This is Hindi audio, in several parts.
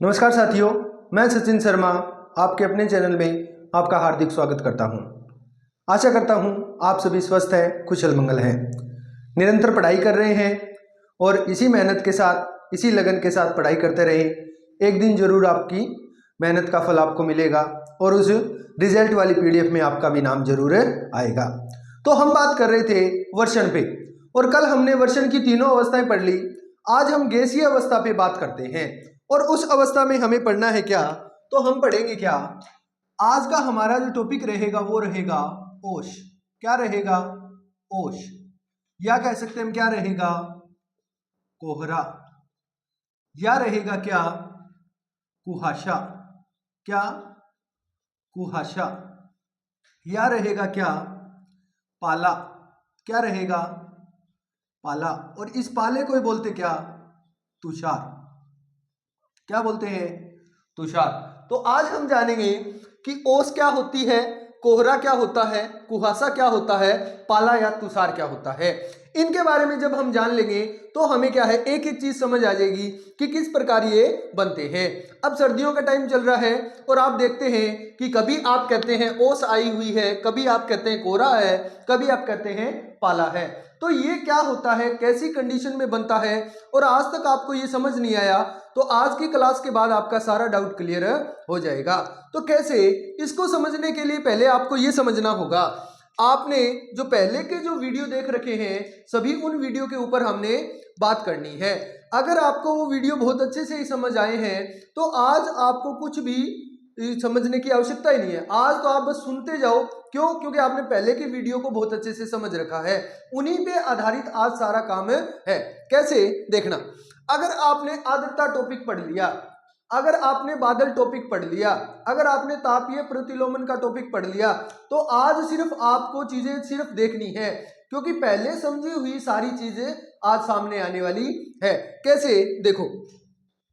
नमस्कार साथियों, मैं सचिन शर्मा आपके अपने चैनल में आपका हार्दिक स्वागत करता हूं। आशा करता हूं आप सभी स्वस्थ हैं, कुशल मंगल हैं, निरंतर पढ़ाई कर रहे हैं और इसी मेहनत के साथ, इसी लगन के साथ पढ़ाई करते रहें। एक दिन जरूर आपकी मेहनत का फल आपको मिलेगा और उस रिजल्ट वाली पीडीएफ में आपका भी नाम जरूर आएगा। तो हम बात कर रहे थे वर्षण पे और कल हमने वर्षण की तीनों अवस्थाएं पढ़ ली। आज हम गैसीय अवस्था पे बात करते हैं और उस अवस्था में हमें पढ़ना है क्या, तो हम पढ़ेंगे क्या। आज का हमारा जो टॉपिक रहेगा वो रहेगा ओश। क्या रहेगा? ओश, या कह सकते हैं हम क्या रहेगा, कोहरा, या रहेगा क्या, कुहासा। क्या? कुहासा। या रहेगा क्या, पाला। क्या रहेगा? पाला। और इस पाले को बोलते क्या, तुषार। क्या बोलते हैं? तुषार। तो आज हम जानेंगे कि ओस क्या होती है, कोहरा क्या होता है, कुहासा क्या होता है, पाला या तुषार क्या होता है। इनके बारे में जब हम जान लेंगे तो हमें क्या है, एक एक चीज समझ आ जाएगी कि किस प्रकार ये बनते हैं। अब सर्दियों का टाइम चल रहा है और आप देखते हैं कि कभी आप कहते हैं ओस आई हुई है, कभी आप कहते हैं कोहरा है, कभी आप कहते हैं पाला है। तो ये क्या होता है, कैसी कंडीशन में बनता है, और आज तक आपको ये समझ नहीं आया तो आज की क्लास के बाद आपका सारा डाउट क्लियर हो जाएगा। तो कैसे, इसको समझने के लिए पहले आपको ये समझना होगा, आपने जो पहले के जो वीडियो देख रखे हैं सभी उन वीडियो के ऊपर हमने बात करनी है। अगर आपको वो वीडियो बहुत अच्छे से ही समझ आए हैं तो आज आपको कुछ भी समझने की आवश्यकता ही नहीं है। आज तो आप बस सुनते जाओ। क्यों? क्योंकि आपने पहले की वीडियो को बहुत अच्छे से समझ रखा है, उन्हीं पे आधारित आज सारा काम है। कैसे देखना, अगर आपने आर्द्रता टॉपिक पढ़ लिया, अगर आपने बादल टॉपिक पढ़ लिया, अगर आपने तापीय प्रतिलोमन का टॉपिक पढ़ लिया, तो आज सिर्फ आपको चीजें सिर्फ देखनी है, क्योंकि पहले समझी हुई सारी चीजें आज सामने आने वाली है। कैसे देखो,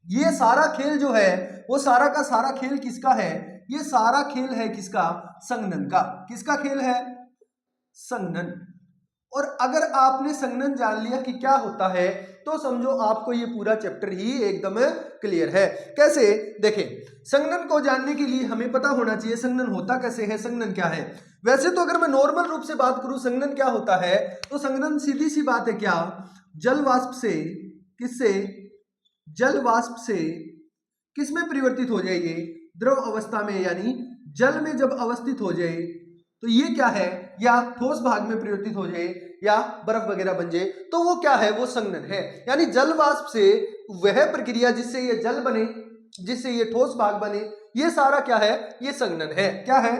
ये सारा खेल जो है वो सारा का सारा खेल किसका है? ये सारा खेल है किसका? संघनन का। किसका खेल है? संघनन। और अगर आपने संघनन जान लिया कि क्या होता है तो समझो आपको ये पूरा चैप्टर ही एकदम क्लियर है। कैसे देखें, संघनन को जानने के लिए हमें पता होना चाहिए संघनन होता कैसे है, संघनन क्या है। वैसे तो अगर मैं नॉर्मल रूप से बात करूं संघनन क्या होता है, तो संघनन सीधी सी बात है क्या, जल वाष्प से किससे, जल वाष्प से किस में परिवर्तित हो जाएगी, द्रव अवस्था में, यानी जल में जब अवस्थित हो जाए तो ये क्या है, या ठोस भाग में परिवर्तित हो जाए या बर्फ वगैरह बन जाए तो वो क्या है, वो संघनन है। यानी जल वाष्प से वह प्रक्रिया जिससे ये जल बने, जिससे ये ठोस भाग बने, ये सारा क्या है, ये संघनन है। क्या है?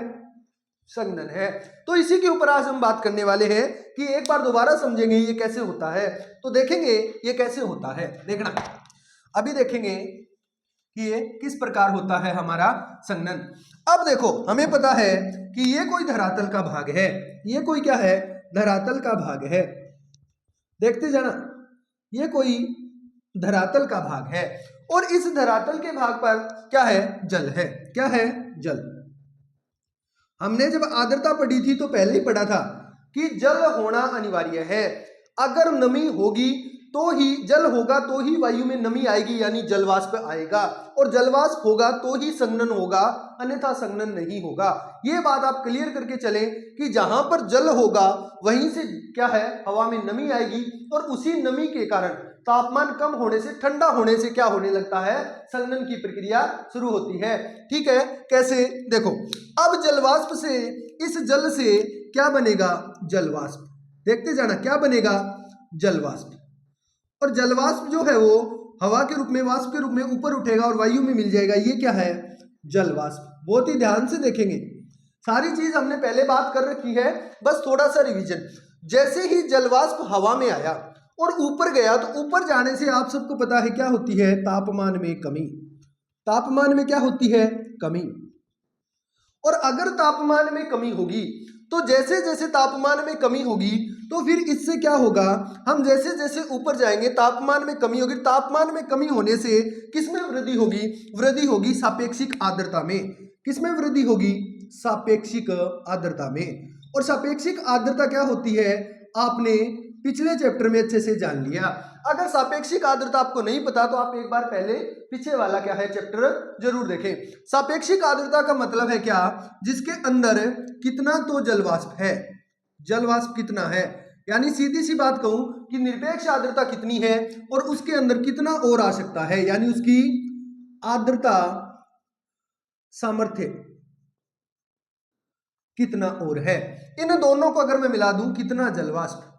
संघनन है। तो इसी के ऊपर आज हम बात करने वाले हैं कि एक बार दोबारा समझेंगे ये कैसे होता है। तो देखेंगे ये कैसे होता है, देखना अभी देखेंगे कि ये किस प्रकार होता है हमारा संघनन। अब देखो, हमें पता है कि ये कोई धरातल का भाग है, ये कोई क्या है, धरातल का भाग है। देखते जाना, ये कोई धरातल का भाग है और इस धरातल के भाग पर क्या है, जल है। क्या है? जल। हमने जब आर्द्रता पढ़ी थी तो पहले ही पढ़ा था कि जल होना अनिवार्य है। अगर नमी होगी तो ही जल होगा, तो ही वायु में नमी आएगी, यानी जलवाष्प आएगा, और जलवाष्प होगा तो ही संघनन होगा, अन्यथा संघनन नहीं होगा। ये बात आप क्लियर करके चलें कि जहां पर जल होगा वहीं से क्या है, हवा में नमी आएगी, और उसी नमी के कारण तापमान कम होने से, ठंडा होने से क्या होने लगता है, संघनन की प्रक्रिया शुरू होती है। ठीक है, कैसे देखो, अब जलवाष्प से, इस जल से क्या बनेगा, जलवाष्प। देखते जाना, क्या बनेगा, जलवाष्प। और जलवाष्प जो है वो हवा के रूप में, वाष्प के रूप में ऊपर उठेगा और वायु में मिल जाएगा। ये क्या है, जलवाष्प। बहुत ही ध्यान से देखेंगे, सारी चीज हमने पहले बात कर रखी है, बस थोड़ा सा रिवीजन। जैसे ही जलवाष्प हवा में आया और ऊपर गया तो ऊपर जाने से आप सबको पता है क्या होती है, तापमान में कमी। तापमान में क्या होती है, कमी। और अगर तापमान में कमी होगी तो जैसे जैसे तापमान में कमी होगी तो फिर इससे क्या होगा, हम जैसे जैसे ऊपर जाएंगे तापमान में कमी होगी। तापमान में कमी होने से किसमें वृद्धि होगी, वृद्धि होगी सापेक्षिक आर्द्रता में। किसमें वृद्धि होगी, सापेक्षिक आर्द्रता में। और सापेक्षिक आर्द्रता क्या होती है, आपने पिछले चैप्टर में अच्छे से जान लिया। अगर सापेक्षिक आर्द्रता आपको नहीं पता तो आप एक बार पहले पीछे वाला क्या है चैप्टर जरूर देखें। सापेक्षिक आर्द्रता का मतलब है क्या, जिसके अंदर कितना तो जलवाष्प है, जलवाष्प कितना है, यानी सीधी सी बात कहूं कि निरपेक्ष आर्द्रता कितनी है और उसके अंदर कितना और आ सकता है, यानी उसकी आर्द्रता सामर्थ्य कितना और है। इन दोनों को अगर मैं मिला दूं, कितना जलवाष्प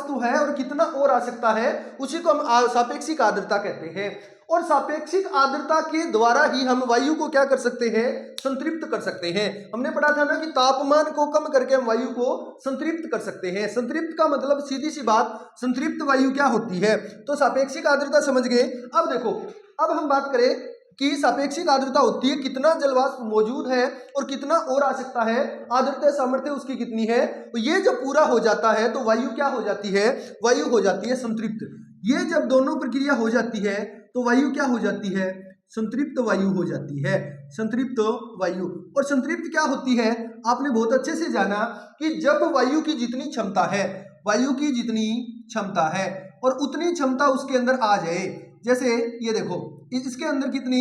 तो है और कितना और आ सकता है, उसी को हम सापेक्षिक आर्द्रता कहते हैं। और सापेक्षिक आर्द्रता के द्वारा ही हम वायु को क्या कर सकते हैं, संतृप्त कर सकते हैं। हमने पढ़ा था ना कि तापमान को कम करके हम वायु को संतृप्त कर सकते हैं। संतृप्त का मतलब सीधी सी बात, संतृप्त वायु क्या होती है, तो सापेक्षिक आर्द्रता समझ गए। अब देखो, अब हम बात करें कि सापेक्षिक आर्द्रता होती है कितना जलवाष्प मौजूद है और कितना और आ सकता है, आर्द्रता सामर्थ्य उसकी कितनी है। तो ये जब पूरा हो जाता है तो वायु क्या हो जाती है, वायु हो जाती है संतृप्त। ये जब दोनों प्रक्रिया हो जाती है तो वायु क्या हो जाती है, संतृप्त वायु हो जाती है, संतृप्त वायु। और संतृप्त क्या होती है, आपने बहुत अच्छे से जाना कि जब वायु की जितनी क्षमता है, वायु की जितनी क्षमता है और उतनी क्षमता उसके अंदर आ जाए, जैसे ये देखो इसके अंदर कितनी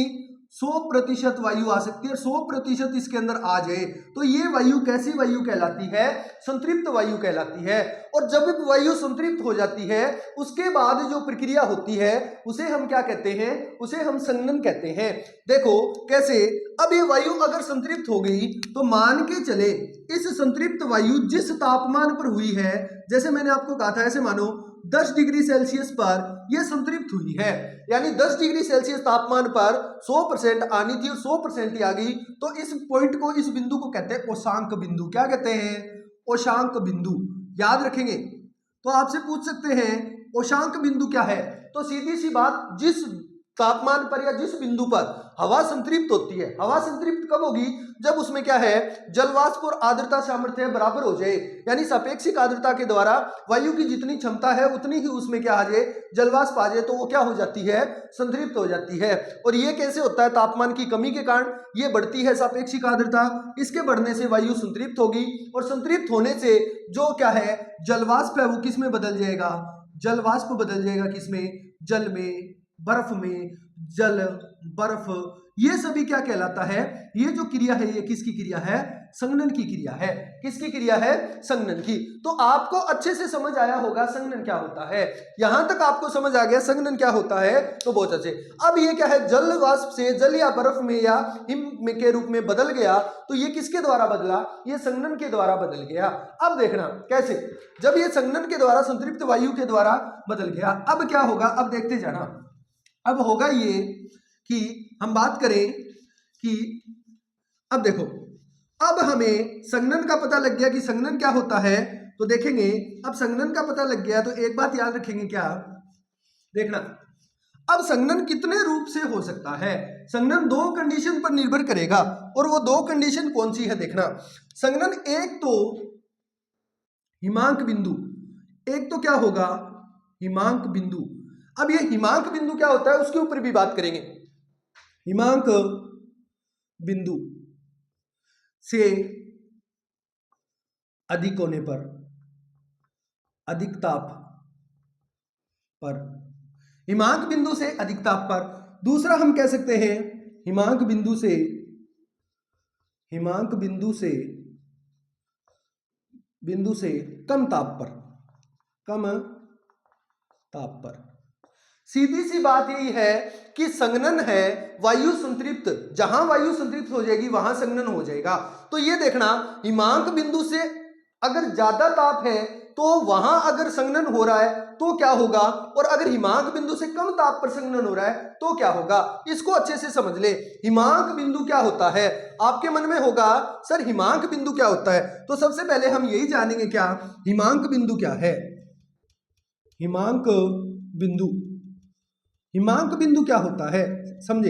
100% वायु आ सकती है, 100% इसके अंदर आ जाए तो ये वायु कैसी वायु कहलाती है, संतृप्त वायु कहलाती है। और जब वायु संतृप्त हो जाती है उसके बाद जो प्रक्रिया होती है उसे हम क्या कहते हैं, उसे हम संघनन कहते हैं। देखो कैसे, अब ये वायु अगर संतृप्त हो गई तो मान के चले इस संतृप्त वायु जिस तापमान पर हुई है, जैसे मैंने आपको कहा था, ऐसे मानो 10 डिग्री सेल्सियस पर यह संतृप्त हुई है, यानी 10 डिग्री सेल्सियस तापमान पर 100% आनी थी और 100% ही आ गई, तो इस पॉइंट को, इस बिंदु को कहते हैं औशांक बिंदु। क्या कहते हैं, औशांक बिंदु। याद रखेंगे तो आपसे पूछ सकते हैं औशांक बिंदु क्या है, तो सीधी सी बात, जिस तापमान पर या जिस बिंदु पर हवा संतृप्त होती है, हवा संतृप्त कब होगी, जब उसमें क्या है, जलवाष्प और आर्द्रता सामर्थ्य बराबर हो जाए, यानी सापेक्षिक आर्द्रता के द्वारा वायु की जितनी क्षमता है उतनी ही उसमें क्या आ जाए, जलवाष्प आ जाए, तो वो क्या हो जाती है, संतृप्त हो जाती है। और ये कैसे होता है, तापमान की कमी के कारण ये बढ़ती है सापेक्षिक आर्द्रता, इसके बढ़ने से वायु संतृप्त होगी और संतृप्त होने से जो क्या है जलवाष्प है वो किस में बदल जाएगा, जलवाष्प बदल जाएगा किसमें, जल में, बर्फ में, जल, बर्फ, ये सभी क्या कहलाता है, ये जो क्रिया है ये किसकी क्रिया है, संघनन की क्रिया है। किसकी क्रिया है, संघनन की। तो आपको अच्छे से समझ आया होगा संघनन क्या होता है, यहां तक आपको समझ आ गया संघनन क्या होता है, तो बहुत अच्छे। अब ये क्या है, जल वाष्प से जल या बर्फ में या हिम में के रूप में बदल गया, तो ये किसके द्वारा बदला, ये संघनन के द्वारा बदल गया। अब देखना कैसे, जब ये संघनन के द्वारा संतृप्त वायु के द्वारा बदल गया, अब क्या होगा, अब देखते जाना। अब होगा ये कि हम बात करें कि अब देखो, अब हमें संघनन का पता लग गया कि संघनन क्या होता है, तो देखेंगे अब संघनन का पता लग गया तो एक बात याद रखेंगे, क्या देखना, अब संघनन कितने रूप से हो सकता है, संघनन 2 कंडीशन पर निर्भर करेगा और वो 2 कंडीशन कौन सी है देखना। संघनन एक तो हिमांक बिंदु, एक तो क्या होगा, हिमांक बिंदु। अब ये हिमांक बिंदु क्या होता है उसके ऊपर भी बात करेंगे। हिमांक बिंदु से अधिक होने पर, अधिक ताप पर, हिमांक बिंदु से अधिक ताप पर। दूसरा हम कह सकते हैं हिमांक बिंदु से, हिमांक बिंदु से कम ताप पर, कम ताप पर। सीधी सी बात यही है कि संघनन है वायु संतृप्त, जहां वायु संतृप्त हो जाएगी वहां संघनन हो जाएगा। तो ये देखना, हिमांक बिंदु से अगर ज्यादा ताप है तो वहां अगर संघनन हो रहा है तो क्या होगा, और अगर हिमांक बिंदु से कम ताप पर संघनन हो रहा है तो क्या होगा, इसको अच्छे से समझ ले। हिमांक बिंदु क्या होता है, आपके मन में होगा सर हिमांक बिंदु क्या होता है, तो सबसे पहले हम यही जानेंगे क्या हिमांक बिंदु क्या है। हिमांक बिंदु, हिमांक बिंदु क्या होता है समझे।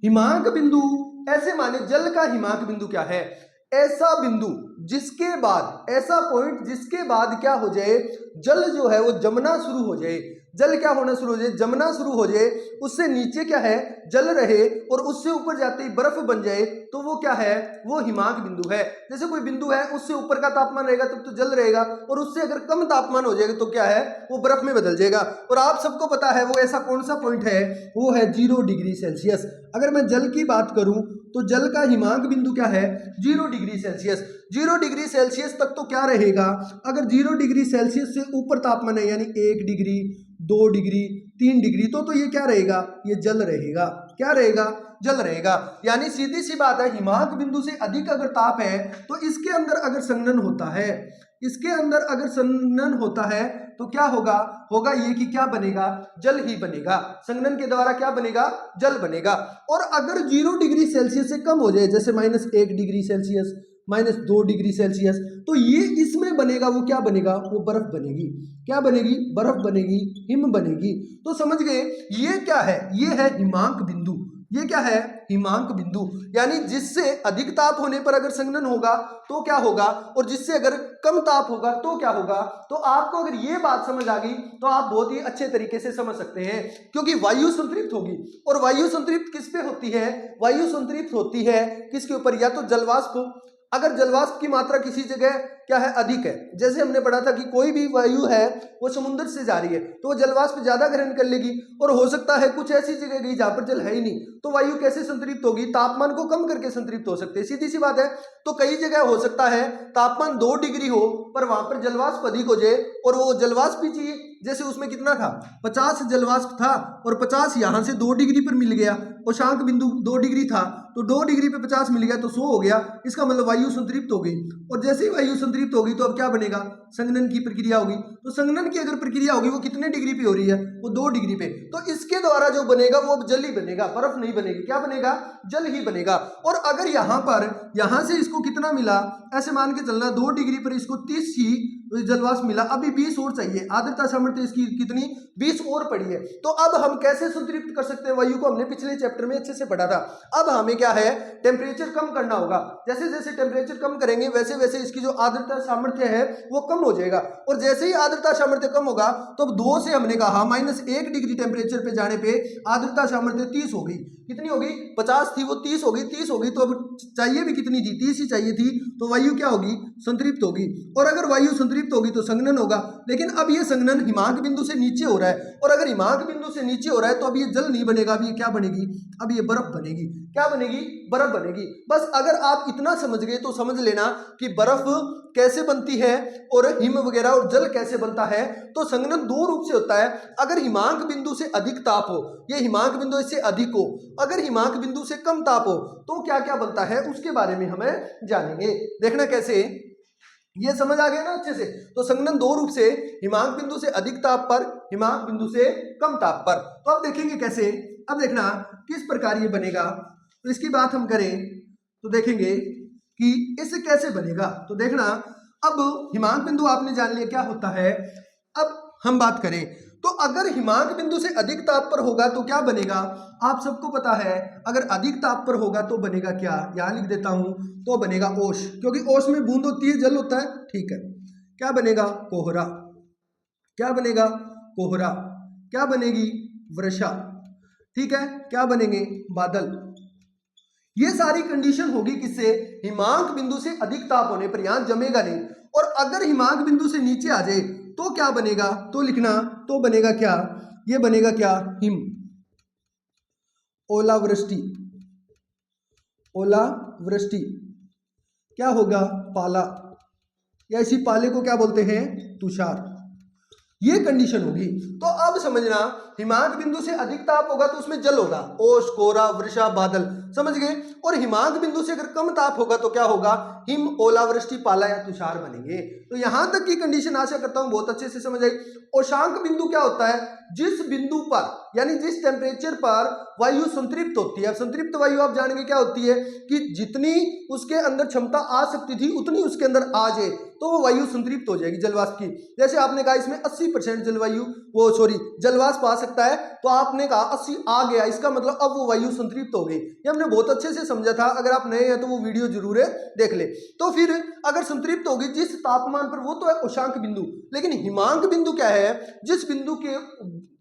हिमांक बिंदु ऐसे माने, जल का हिमांक बिंदु क्या है, ऐसा बिंदु जिसके बाद, ऐसा पॉइंट जिसके बाद क्या हो जाए, जल जो है वो जमना शुरू हो जाए। जल क्या होना शुरू हो जाए, जमना शुरू हो जाए, उससे नीचे क्या है जल रहे और उससे ऊपर जाते ही बर्फ बन जाए, तो वो क्या है, वो हिमांक बिंदु है। जैसे कोई बिंदु है उससे ऊपर का तापमान रहेगा तब तो जल रहेगा, और उससे अगर कम तापमान हो जाएगा तो क्या है, वो बर्फ में बदल जाएगा। और आप सबको पता है वो ऐसा कौन सा पॉइंट है, वो है 0 डिग्री सेल्सियस। अगर मैं जल की बात करूं तो जल का हिमांक बिंदु क्या है, 0 डिग्री सेल्सियस। 0 डिग्री सेल्सियस तक तो क्या रहेगा, अगर 0 डिग्री सेल्सियस से ऊपर तापमान है यानी 1 डिग्री 2 डिग्री 3 डिग्री, तो ये क्या रहेगा, ये जल रहेगा। क्या रहेगा, जल रहेगा। यानी सीधी सी बात है, हिमांक बिंदु से अधिक अगर ताप है तो इसके अंदर अगर संघनन होता है, इसके अंदर अगर संघनन होता है तो क्या होगा, होगा ये कि क्या बनेगा, जल ही बनेगा। संघनन के द्वारा क्या बनेगा, जल बनेगा। और अगर 0 डिग्री सेल्सियस से कम हो जाए, जैसे -1 डिग्री सेल्सियस, -2 डिग्री सेल्सियस, तो ये इसमें बनेगा, वो क्या बनेगा, वो बर्फ बनेगी। क्या बनेगी, बर्फ बनेगी, हिम बनेगी। तो समझ गए, ये क्या है, ये है हिमांक बिंदु। ये क्या है, हिमांक बिंदु। यानी जिससे अधिक ताप होने पर अगर संघनन होगा तो क्या होगा, और जिससे अगर कम ताप होगा तो क्या होगा। तो आपको अगर ये बात समझ आ गई तो आप बहुत ही अच्छे तरीके से समझ सकते हैं, क्योंकि वायु संतृप्त होगी। और वायु संतृप्त किस पे होती है, वायु संतृप्त होती है किसके ऊपर, या तो जलवाष्प। अगर जलवाष्प की मात्रा किसी जगह क्या है, अधिक है, जैसे हमने पढ़ा था कि कोई भी वायु है वो समुद्र से जा रही है तो वो जलवाष्प ज्यादा ग्रहण कर लेगी, और हो सकता है कुछ ऐसी जगह गई जहां पर जल है ही नहीं, तो वायु कैसे संतृप्त होगी, तापमान को कम करके संतृप्त हो सकते हैं, सीधी सी बात है। तो कई जगह हो सकता है तापमान 2 डिग्री हो पर वहां पर जलवाष्प अधिक हो जाए, और वो जलवाष्प भी चाहिए, जैसे उसमें कितना था, 50 जलवाष्प था, और 50 यहां से 2 डिग्री पर मिल गया, और शांक बिंदु 2 डिग्री था, तो 2 डिग्री पे 50 मिल गया तो 100 हो गया। इसका मतलब वायु संतृप्त हो गई, और जैसे ही वायु संतृप्त होगी तो अब क्या बनेगा, संघनन की प्रक्रिया होगी। तो संघनन की अगर प्रक्रिया होगी वो कितने डिग्री पे हो रही है, वो 2 डिग्री पे, तो इसके द्वारा जो बनेगा वो जल ही बनेगा, बर्फ नहीं बनेगी। क्या बनेगा, जल ही बनेगा। और अगर यहां पर, यहां से इसको कितना मिला, ऐसे मान के चलना 2 डिग्री पर इसको 30 ही जलवाष्प मिला, अभी 20 और चाहिए, आर्द्रता सामर्थ्य इसकी कितनी, 20 और पड़ी है। तो अब हम कैसे संतृप्त कर सकते हैं वायु को, हमने पिछले चैप्टर में अच्छे से पढ़ा था। अब हमें क्या है, टेम्परेचर कम करना होगा। जैसे जैसे टेम्परेचर कम करेंगे वैसे वैसे इसकी जो आर्द्रता सामर्थ्य है वो कम हो जाएगा, और जैसे ही आर्द्रता सामर्थ्य कम होगा तो अब 2 से हमने कहा -1 डिग्री टेम्परेचर पे जाने पे आर्द्रता सामर्थ्य 30 हो गई। कितनी हो गई, 50 थी वो 30 हो गई, 30 हो गई तो अब चाहिए भी कितनी थी, 30 ही चाहिए थी, तो वायु क्या होगी, संतृप्त होगी। और अगर वायु संतृप्त होगी तो संघनन होगा, लेकिन अब ये संघनन हिमांक बिंदु से नीचे हो रहा है, और अगर हिमांक बिंदु से नीचे हो रहा है तो अब ये जल नहीं बनेगा, अब ये क्या बनेगी, अब ये बर्फ बनेगी। क्या बनेगी, बर्फ बनेगी। बस अगर आप इतना समझ गए तो समझ लेना कि बर्फ कैसे बनती है और हिम वगैरह और जल कैसे बनता है। तो संघनन 2 रूप से होता है, अगर हिमांक बिंदु से अधिक ताप हो, ये हिमांक बिंदु इससे अधिक हो, अगर हिमांक बिंदु से कम ताप हो तो क्या क्या बनता है उसके बारे में हमें जानेंगे। देखना कैसे, ये समझ आ गया ना अच्छे से। तो संघनन 2 रूप से, हिमांक बिंदु से अधिक ताप पर, हिमांक बिंदु से कम ताप पर। तो अब देखेंगे कैसे, अब देखना किस प्रकार ये बनेगा। तो इसकी बात हम करें तो देखेंगे कि इससे कैसे बनेगा। तो देखना, अब हिमांक बिंदु आपने जान लिया क्या होता है। अब हम बात करें तो अगर हिमांक बिंदु से अधिक ताप पर होगा तो क्या बनेगा, आप सबको पता है, अगर अधिक ताप पर होगा तो बनेगा क्या, यहां लिख देता हूं, तो बनेगा ओश, क्योंकि ओश में बूंद होती है, जल होता है, ठीक है। क्या बनेगा, कोहरा। क्या बनेगा, कोहरा। क्या बनेगी, वर्षा, ठीक है। क्या बनेंगे, बादल। ये सारी कंडीशन होगी किससे, हिमांक बिंदु से अधिक ताप होने पर, यहां जमेगा नहीं। और अगर हिमांक बिंदु से नीचे आ जाए तो क्या बनेगा, तो लिखना, तो बनेगा क्या, ये बनेगा क्या, हिम, ओलावृष्टि, ओलावृष्टि। क्या होगा, पाला, या इसी पाले को क्या बोलते हैं, तुषार। ये कंडीशन होगी। तो अब समझना, हिमांक बिंदु से अधिक ताप होगा तो उसमें जल होगा, ओश, कोहरा, वर्षा, बादल, समझ गए। और हिमांक बिंदु से अगर कम ताप होगा तो क्या होगा, हिम, ओलावृष्टि, पाला या तुषार बनेंगे। तो यहां तक की कंडीशन आशा करता हूं बहुत अच्छे से समझ आई। औशांक बिंदु क्या होता है, जिस बिंदु पर यानी जिस टेम्परेचर पर वायु संतृप्त होती है। अब संतृप्त वायु आप जानेंगे क्या होती है, कि जितनी उसके अंदर क्षमता आ सकती थी उतनी उसके अंदर आ जाए तो वो वायु संतृप्त हो जाएगी जलवाष्प की। जैसे आपने कहा इसमें 80% जलवायु, वो सॉरी जलवाष्प आ सकता है, तो आपने कहा 80 आ गया, इसका मतलब अब वो वायु संतृप्त हो गई। ये हमने बहुत अच्छे से समझा था, अगर आप नए हैं तो वो वीडियो जरूर है देख ले। तो फिर अगर संतृप्त होगी जिस तापमान पर, वो तो है उष्णांक बिंदु, लेकिन हिमांक बिंदु क्या है, जिस बिंदु के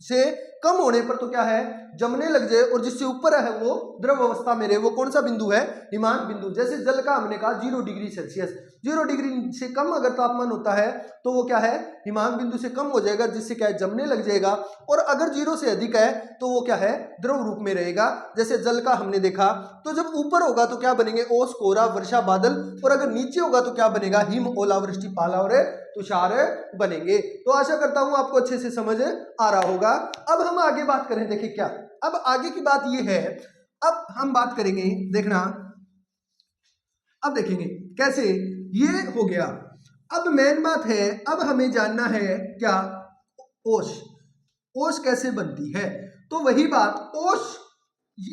से कम होने पर तो क्या है, जमने लग जाए, और जिससे ऊपर है वो द्रव अवस्था में रहे, वो कौन सा बिंदु है, हिमांक बिंदु। जैसे जल का हमने कहा 0 डिग्री सेल्सियस, 0 डिग्री से कम अगर तापमान होता है तो वो क्या है, हिमांक बिंदु से कम हो जाएगा, जिससे क्या है, जमने लग जाएगा। और अगर 0 से अधिक है तो वो क्या है, द्रव रूप में रहेगा। जैसे जल का हमने देखा, तो जब ऊपर होगा तो क्या बनेंगे, ओस, कोहरा, वर्षा, बादल, और अगर नीचे होगा तो क्या बनेगा, हिम, ओलावृष्टि, पाला और तुषार बनेंगे। तो आशा करता हूं आपको अच्छे से समझ आ रहा होगा। अब हम आगे बात करें, देखिए क्या, अब आगे की बात ये है, अब हम बात करेंगे, देखना, अब देखेंगे कैसे ये हो गया। अब मेन बात है, अब हमें जानना है क्या, ओस, ओस कैसे बनती है। तो वही बात, ओस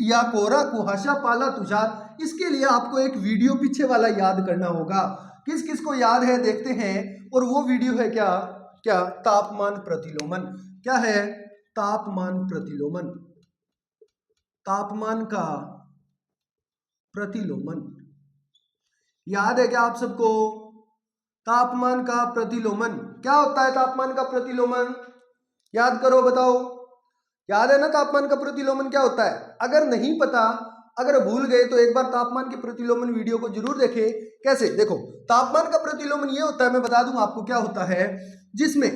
या कोहरा, कुहासा, पाला, तुषार, इसके लिए आपको एक वीडियो पीछे वाला याद करना होगा। किस किस को याद है देखते हैं, और वो वीडियो है क्या, क्या, तापमान प्रतिलोमन। क्या है, तापमान प्रतिलोमन, तापमान का प्रतिलोमन। याद है क्या आप सबको, तापमान का प्रतिलोमन क्या होता है, तापमान का प्रतिलोमन याद करो, बताओ, याद है ना तापमान का प्रतिलोमन क्या होता है। अगर नहीं पता, अगर भूल गए तो एक बार तापमान के प्रतिलोमन वीडियो को जरूर देखें। कैसे, देखो, तापमान का प्रतिलोमन ये होता है, मैं बता दूं आपको क्या होता है, जिसमें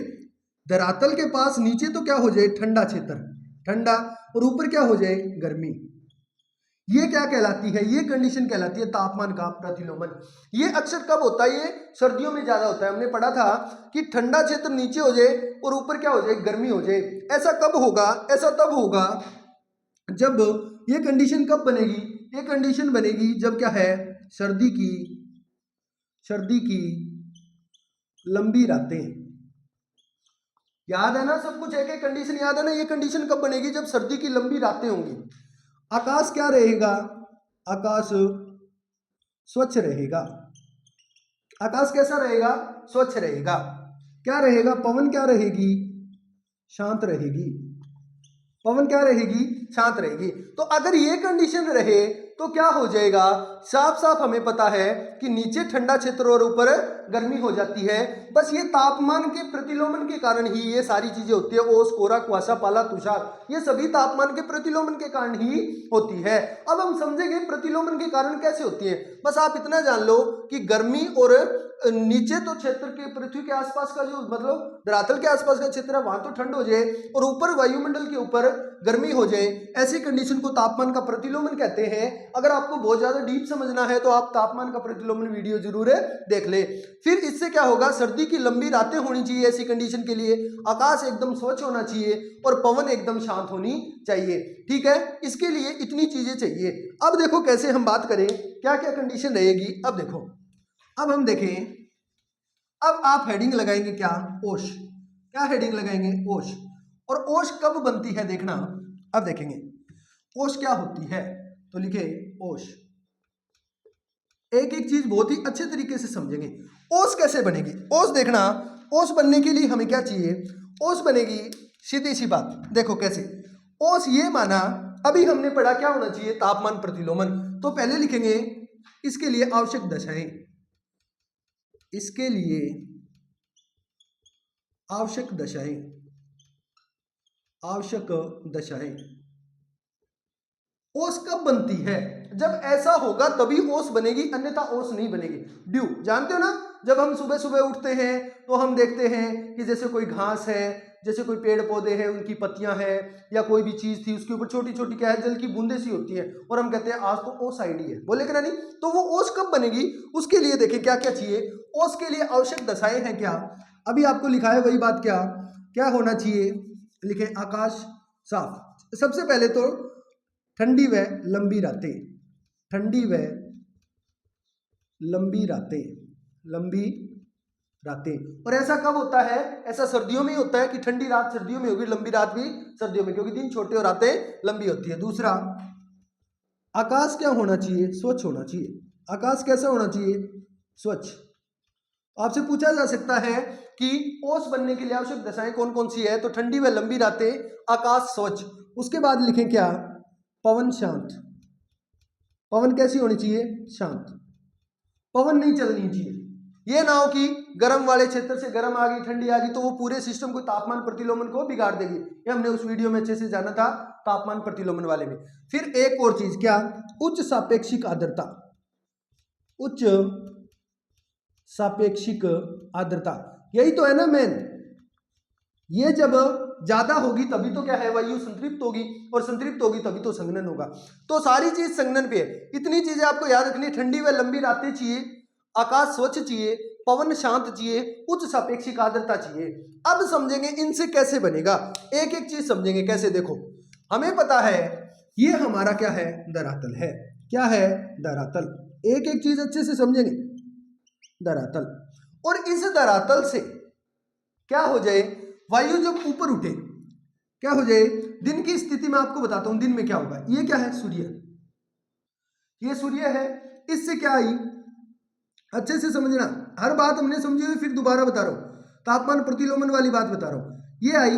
धरातल के पास नीचे तो क्या हो जाए, ठंडा क्षेत्र, ठंडा, और ऊपर क्या हो जाए, गर्मी। ये क्या कहलाती है, ये कंडीशन कहलाती है तापमान का प्रतिलोमन। ये अक्सर कब होता है, ये सर्दियों में ज्यादा होता है। हमने पढ़ा था कि ठंडा क्षेत्र नीचे हो जाए और ऊपर क्या हो जाए, गर्मी हो जाए। ऐसा कब होगा, ऐसा तब होगा जब, ये कंडीशन कब बनेगी, ये कंडीशन बनेगी जब क्या है, सर्दी की लंबी रातें। याद है ना सब कुछ, एक एक कंडीशन याद है ना। ये कंडीशन कब बनेगी, जब सर्दी की लंबी रातें होंगी। आकाश क्या रहेगा, आकाश स्वच्छ रहेगा। आकाश कैसा रहेगा, स्वच्छ रहेगा। क्या रहेगा, पवन क्या रहेगी, शांत रहेगी। पवन क्या रहेगी, शांत रहेगी। तो अगर ये कंडीशन रहे तो क्या हो जाएगा, साफ साफ हमें पता है कि नीचे ठंडा क्षेत्र और ऊपर गर्मी हो जाती है। बस ये तापमान के प्रतिलोमन के कारण ही ये सारी चीजें होती है। ओस, कोहरा, कुहासा, पाला, तुषार, ये सभी तापमान के प्रतिलोमन के कारण ही होती है। अब हम समझेंगे प्रतिलोमन के कारण कैसे होती है। बस आप इतना जान लो कि गर्मी और नीचे तो क्षेत्र के, पृथ्वी के आसपास का जो, मतलब धरातल के आसपास का क्षेत्र है, वहां तो ठंड हो जाए, और ऊपर वायुमंडल के ऊपर गर्मी हो जाए, ऐसी कंडीशन को तापमान का प्रतिलोमन कहते हैं। अगर आपको बहुत ज्यादा डीप समझना है तो आप तापमान का प्रतिलोमन वीडियो जरूर देख ले। फिर इससे क्या होगा, सर्दी की लंबी रातें होनी चाहिए ऐसी कंडीशन के लिए, आकाश एकदम स्वच्छ होना चाहिए, और पवन एकदम शांत होनी चाहिए। ठीक है, इसके लिए इतनी चीजें चाहिए। अब देखो कैसे हम बात करें, क्या क्या कंडीशन रहेगी। अब देखो, अब हम देखें, अब आप हेडिंग लगाएंगे क्या, ओश। क्या हेडिंग लगाएंगे, ओश। और ओश कब बनती है देखना। अब देखेंगे ओश क्या होती है, तो लिखे ओश। एक एक चीज बहुत ही अच्छे तरीके से समझेंगे। ओस कैसे बनेगी, ओस देखना, ओस बनने के लिए हमें क्या चाहिए, ओस बनेगी, सीधी सी बात, देखो कैसे। ओस ये माना, अभी हमने पढ़ा क्या होना चाहिए, तापमान प्रतिलोमन। तो पहले लिखेंगे इसके लिए आवश्यक दशाएं, इसके लिए आवश्यक दशाएं, आवश्यक दशाएं। ओस कब बनती है, जब ऐसा होगा तभी ओस बनेगी, अन्यथा ओस नहीं बनेगी। ड्यू जानते हो ना, जब हम सुबह सुबह उठते हैं तो हम देखते हैं कि जैसे कोई घास है, जैसे कोई पेड़ पौधे हैं, उनकी पत्तियां हैं, या कोई भी चीज थी उसके ऊपर छोटी छोटी क्या है, जल की बूंदे सी होती हैं, और हम कहते हैं आज तो ओस आईडी है, बोले कि नहीं। तो वो ओस कब बनेगी, उसके लिए देखें क्या क्या चाहिए। ओस के लिए आवश्यक दशाएं हैं क्या, अभी आपको लिखा है वही बात। क्या क्या होना चाहिए, लिखे आकाश साफ। सबसे पहले तो ठंडी व लंबी रातें, ठंडी व लंबी रातें, लंबी रातें। और ऐसा कब होता है, ऐसा सर्दियों में ही होता है कि ठंडी रात सर्दियों में होगी, लंबी रात भी सर्दियों में, क्योंकि दिन छोटे और रातें लंबी होती है। दूसरा, आकाश क्या होना चाहिए, स्वच्छ होना चाहिए। आकाश कैसा होना चाहिए, स्वच्छ। आपसे पूछा जा सकता है कि ओस बनने के लिए आवश्यक दशाएं कौन कौन सी है, तो ठंडी व लंबी रातें, आकाश स्वच्छ, उसके बाद लिखें क्या, पवन शांत। पवन कैसी होनी चाहिए, शांत, पवन नहीं चलनी चाहिए। ये ना हो कि गर्म वाले क्षेत्र से गर्म आ गई, ठंडी आ गई, तो वो पूरे सिस्टम को, तापमान प्रतिलोमन को बिगाड़ देगी। ये हमने उस वीडियो में अच्छे से जाना था, तापमान प्रतिलोमन वाले में। फिर एक और चीज क्या, उच्च सापेक्षिक आर्द्रता। उच्च सापेक्षिक आर्द्रता, यही तो है ना मेन। ये जब ज्यादा होगी तभी तो क्या है, वायु संतृप्त होगी, और संतृप्त होगी तभी तो संघनन होगा। तो सारी चीज संघनन पे है। इतनी चीजें आपको याद रखनी, ठंडी व लंबी रातें चाहिए, आकाश स्वच्छ चाहिए, पवन शांत चाहिए, उच्च सापेक्षिक आर्द्रता चाहिए। अब समझेंगे इनसे कैसे बनेगा, एक एक चीज समझेंगे कैसे। देखो हमें पता है ये हमारा क्या है, धरातल है। क्या है, धरातल। एक एक चीज अच्छे से समझेंगे, धरातल। और इस धरातल से क्या हो जाए, वायु जब ऊपर उठे क्या हो जाए, दिन की स्थिति में आपको बताता हूं दिन में क्या होगा। ये क्या है, सूर्य, ये सूर्य है। इससे क्या आई, अच्छे से समझना, हर बात हमने समझी हुई, फिर दोबारा बता रहा हूं, तापमान प्रतिलोमन वाली बात बता रहा हूं। ये आई,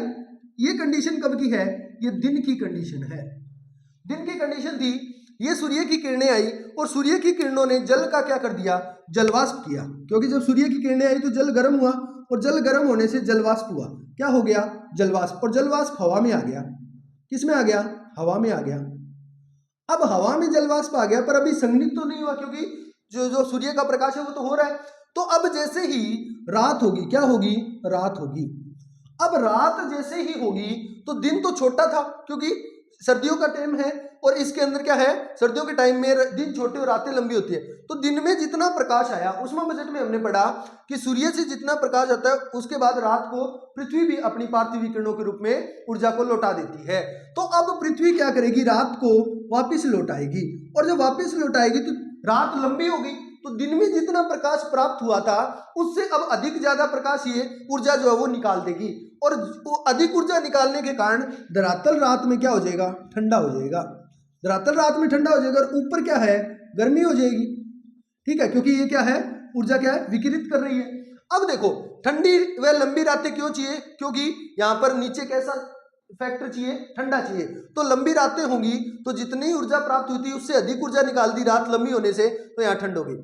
ये कंडीशन कब की है, ये दिन की कंडीशन है। दिन की कंडीशन थी, ये सूर्य की किरणें आई और सूर्य की किरणों ने जल का क्या कर दिया, जलवाष्प किया। क्योंकि जब सूर्य की किरणें आई तो जल गर्म हुआ, और जल गर्म होने से जलवाष्प हुआ। क्या हो गया, जलवाष्प। और जलवाष्प हवा में आ गया। किस में आ गया, हवा में आ गया। अब हवा में जलवाष्प आ गया, पर अभी संघनित तो नहीं हुआ, क्योंकि जो सूर्य का प्रकाश है वो तो हो रहा है। तो अब जैसे ही रात होगी, क्या होगी, रात होगी। अब रात जैसे ही होगी तो दिन तो छोटा था, क्योंकि सर्दियों का टाइम है, और इसके अंदर क्या है, सर्दियों के टाइम में दिन छोटे और रातें लंबी होती है। तो दिन में जितना प्रकाश आया, उसमें बजट में हमने पढ़ा कि सूर्य से जितना प्रकाश आता है, उसके बाद रात को पृथ्वी भी अपनी पार्थिव किरणों के रूप में ऊर्जा को लौटा देती है। तो अब पृथ्वी क्या करेगी, रात को वापिस लौटाएगी, और जब वापिस लौटाएगी तो रात लंबी होगी। तो दिन में जितना प्रकाश प्राप्त हुआ था, उससे अब अधिक ज्यादा प्रकाश ये ऊर्जा जो है वो निकाल देगी, और अधिक ऊर्जा निकालने के कारण धरातल रात में क्या हो जाएगा, ठंडा हो जाएगा। धरातल रात में ठंडा हो जाएगा, और ऊपर क्या है, गर्मी हो जाएगी। ठीक है, क्योंकि ये क्या है, ऊर्जा क्या है, विकिरित कर रही है। अब देखो ठंडी व लंबी रातें क्यों चाहिए, क्योंकि यहां पर नीचे कैसा फैक्टर चाहिए, ठंडा चाहिए। तो लंबी रातें होंगी तो जितनी ऊर्जा प्राप्त हुई थी उससे अधिक ऊर्जा निकाल दी रात लंबी होने से, तो यहाँ ठंड होगी।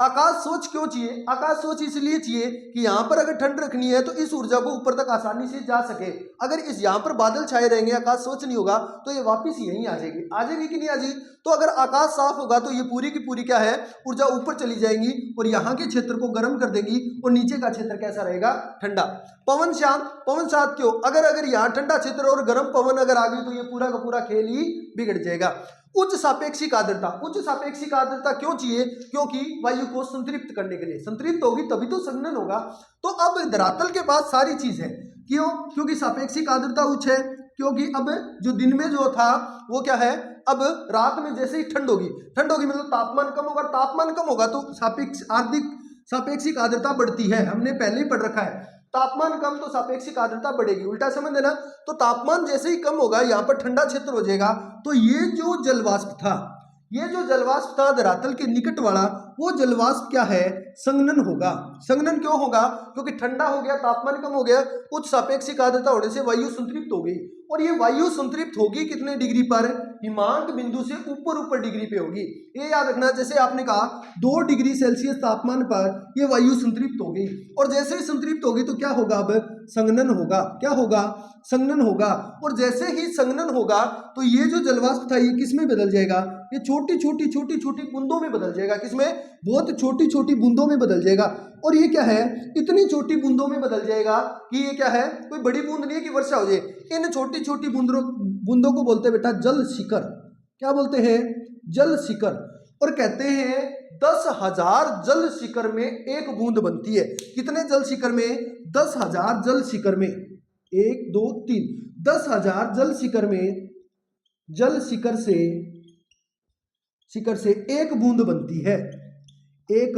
आकाश स्वच्छ क्यों चाहिए, आकाश स्वच्छ इसलिए चाहिए कि यहाँ पर अगर ठंड रखनी है तो इस ऊर्जा को ऊपर तक आसानी से जा सके। अगर इस यहाँ पर बादल छाए रहेंगे, आकाश स्वच्छ नहीं होगा, तो ये वापिस यहीं आ जाएगी। आ जाएगी कि नहीं आ जाएगी। तो अगर आकाश साफ होगा तो ये पूरी की पूरी क्या है, ऊर्जा ऊपर चली जाएंगी और यहाँ के क्षेत्र को गर्म कर देगी, और नीचे का क्षेत्र कैसा रहेगा, ठंडा। पवन शांत, पवन शांत क्यों, अगर यहाँ ठंडा क्षेत्र और गर्म पवन अगर आ गई तो ये पूरा का पूरा खेल ही बिगड़ जाएगा। उच्च सापेक्षिक आर्द्रता, उच्च सापेक्षिक आर्द्रता क्यों चाहिए, क्योंकि वायु को संतृप्त करने के लिए, संतृप्त होगी तभी तो संघनन होगा। तो अब धरातल के पास सारी चीज है, क्यों, क्योंकि सापेक्षिक आर्द्रता उच्च है, क्योंकि अब जो दिन में जो था वो क्या है, अब रात में जैसे ही ठंड होगी मतलब तापमान कम होगा, तापमान कम होगा तो सापेक्षिक आर्द्रता बढ़ती है। हमने पहले ही पढ़ रखा है, तापमान कम तो सापेक्षिक आर्द्रता बढ़ेगी, उल्टा समझ लेना। तो तापमान जैसे ही कम होगा, यहाँ पर ठंडा क्षेत्र हो जाएगा, तो ये जो जलवाष्प था धरातल के निकट वाला, वो जलवाष्प क्या है, संघनन होगा। संघनन क्यों होगा, क्योंकि ठंडा हो गया, तापमान कम हो गया, उच्च सापेक्षिक आर्द्रता होने से वायु संतृप्त हो गई। और ये वायु संतृप्त होगी कितने डिग्री पर, हिमांक बिंदु से ऊपर डिग्री पे होगी। ये याद रखना, जैसे आपने कहा 2 डिग्री सेल्सियस तापमान पर ये वायु संतृप्त होगी, और जैसे ही संतृप्त होगी तो क्या होगा, अब संघनन होगा। क्या होगा, संघनन होगा। और जैसे ही संघनन होगा तो ये जो जलवाष्प था ये किस में बदल जाएगा, ये छोटी छोटी बूंदों में बदल जाएगा। किसमें, बहुत छोटी छोटी बूंदों में बदल जाएगा। और ये क्या है, इतनी छोटी बूंदों में बदल जाएगा कि ये क्या है, कोई बड़ी बूंद नहीं है कि वर्षा हो जाए। इन छोटी छोटी बूंदों को बोलते हैं बेटा जल शिखर। क्या बोलते हैं, जल शिखर। और कहते हैं 10,000 जल शिखर में एक बूंद बनती है। कितने जल शिखर में, 10,000 जल शिखर में, 1 2 3, 10,000 जल शिखर में, जल शिखर से एक बूंद बनती है, एक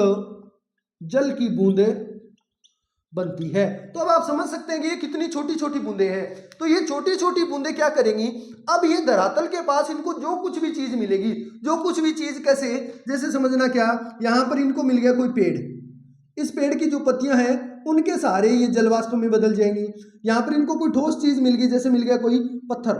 जल की बूंद बनती है। तो अब आप समझ सकते हैं कि ये कितनी छोटी छोटी बूंदें हैं। तो ये छोटी छोटी बूंदें क्या करेंगी, अब ये धरातल के पास इनको जो कुछ भी चीज मिलेगी, जो कुछ भी चीज कैसे, जैसे समझना क्या, यहां पर इनको मिल गया कोई पेड़, इस पेड़ की जो पत्तियां हैं उनके सहारे ये जल वाष्प में बदल जाएंगी। यहाँ पर इनको कोई ठोस चीज मिल गई, जैसे मिल गया कोई पत्थर,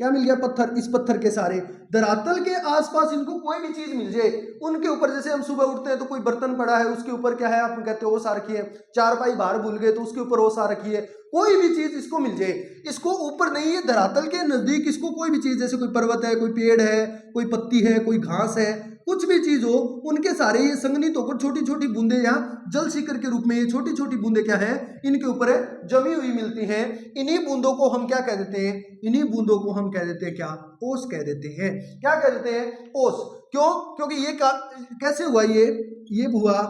क्या मिल गया, पत्थर। इस पत्थर के सहारे धरातल के आसपास इनको कोई भी चीज मिल जाए, उनके ऊपर, जैसे हम सुबह उठते हैं तो कोई बर्तन पड़ा है उसके ऊपर क्या है, आप कहते हो ओस आ रखी है, चारपाई बाहर भूल गए तो उसके ऊपर ओस आ रखी है, कोई भी चीज इसको मिल जाए, इसको ऊपर नहीं है, धरातल के नजदीक इसको कोई भी चीज, जैसे कोई पर्वत है, कोई पेड़ है, कोई पत्ती है, कोई घास है, कुछ भी चीज हो, उनके सारे ये संघनित होकर छोटी छोटी बूंदे यहाँ जल शिखर के रूप में, ये छोटी छोटी बूंदे क्या है, इनके ऊपर जमी हुई मिलती हैं। इन्हीं बूंदों को हम क्या कह देते हैं, इन्हीं बूंदों को हम कह देते हैं क्या, ओस कह देते हैं। क्या कह देते हैं, ओस। क्यों, क्योंकि ये कैसे हुआ, ये हुआ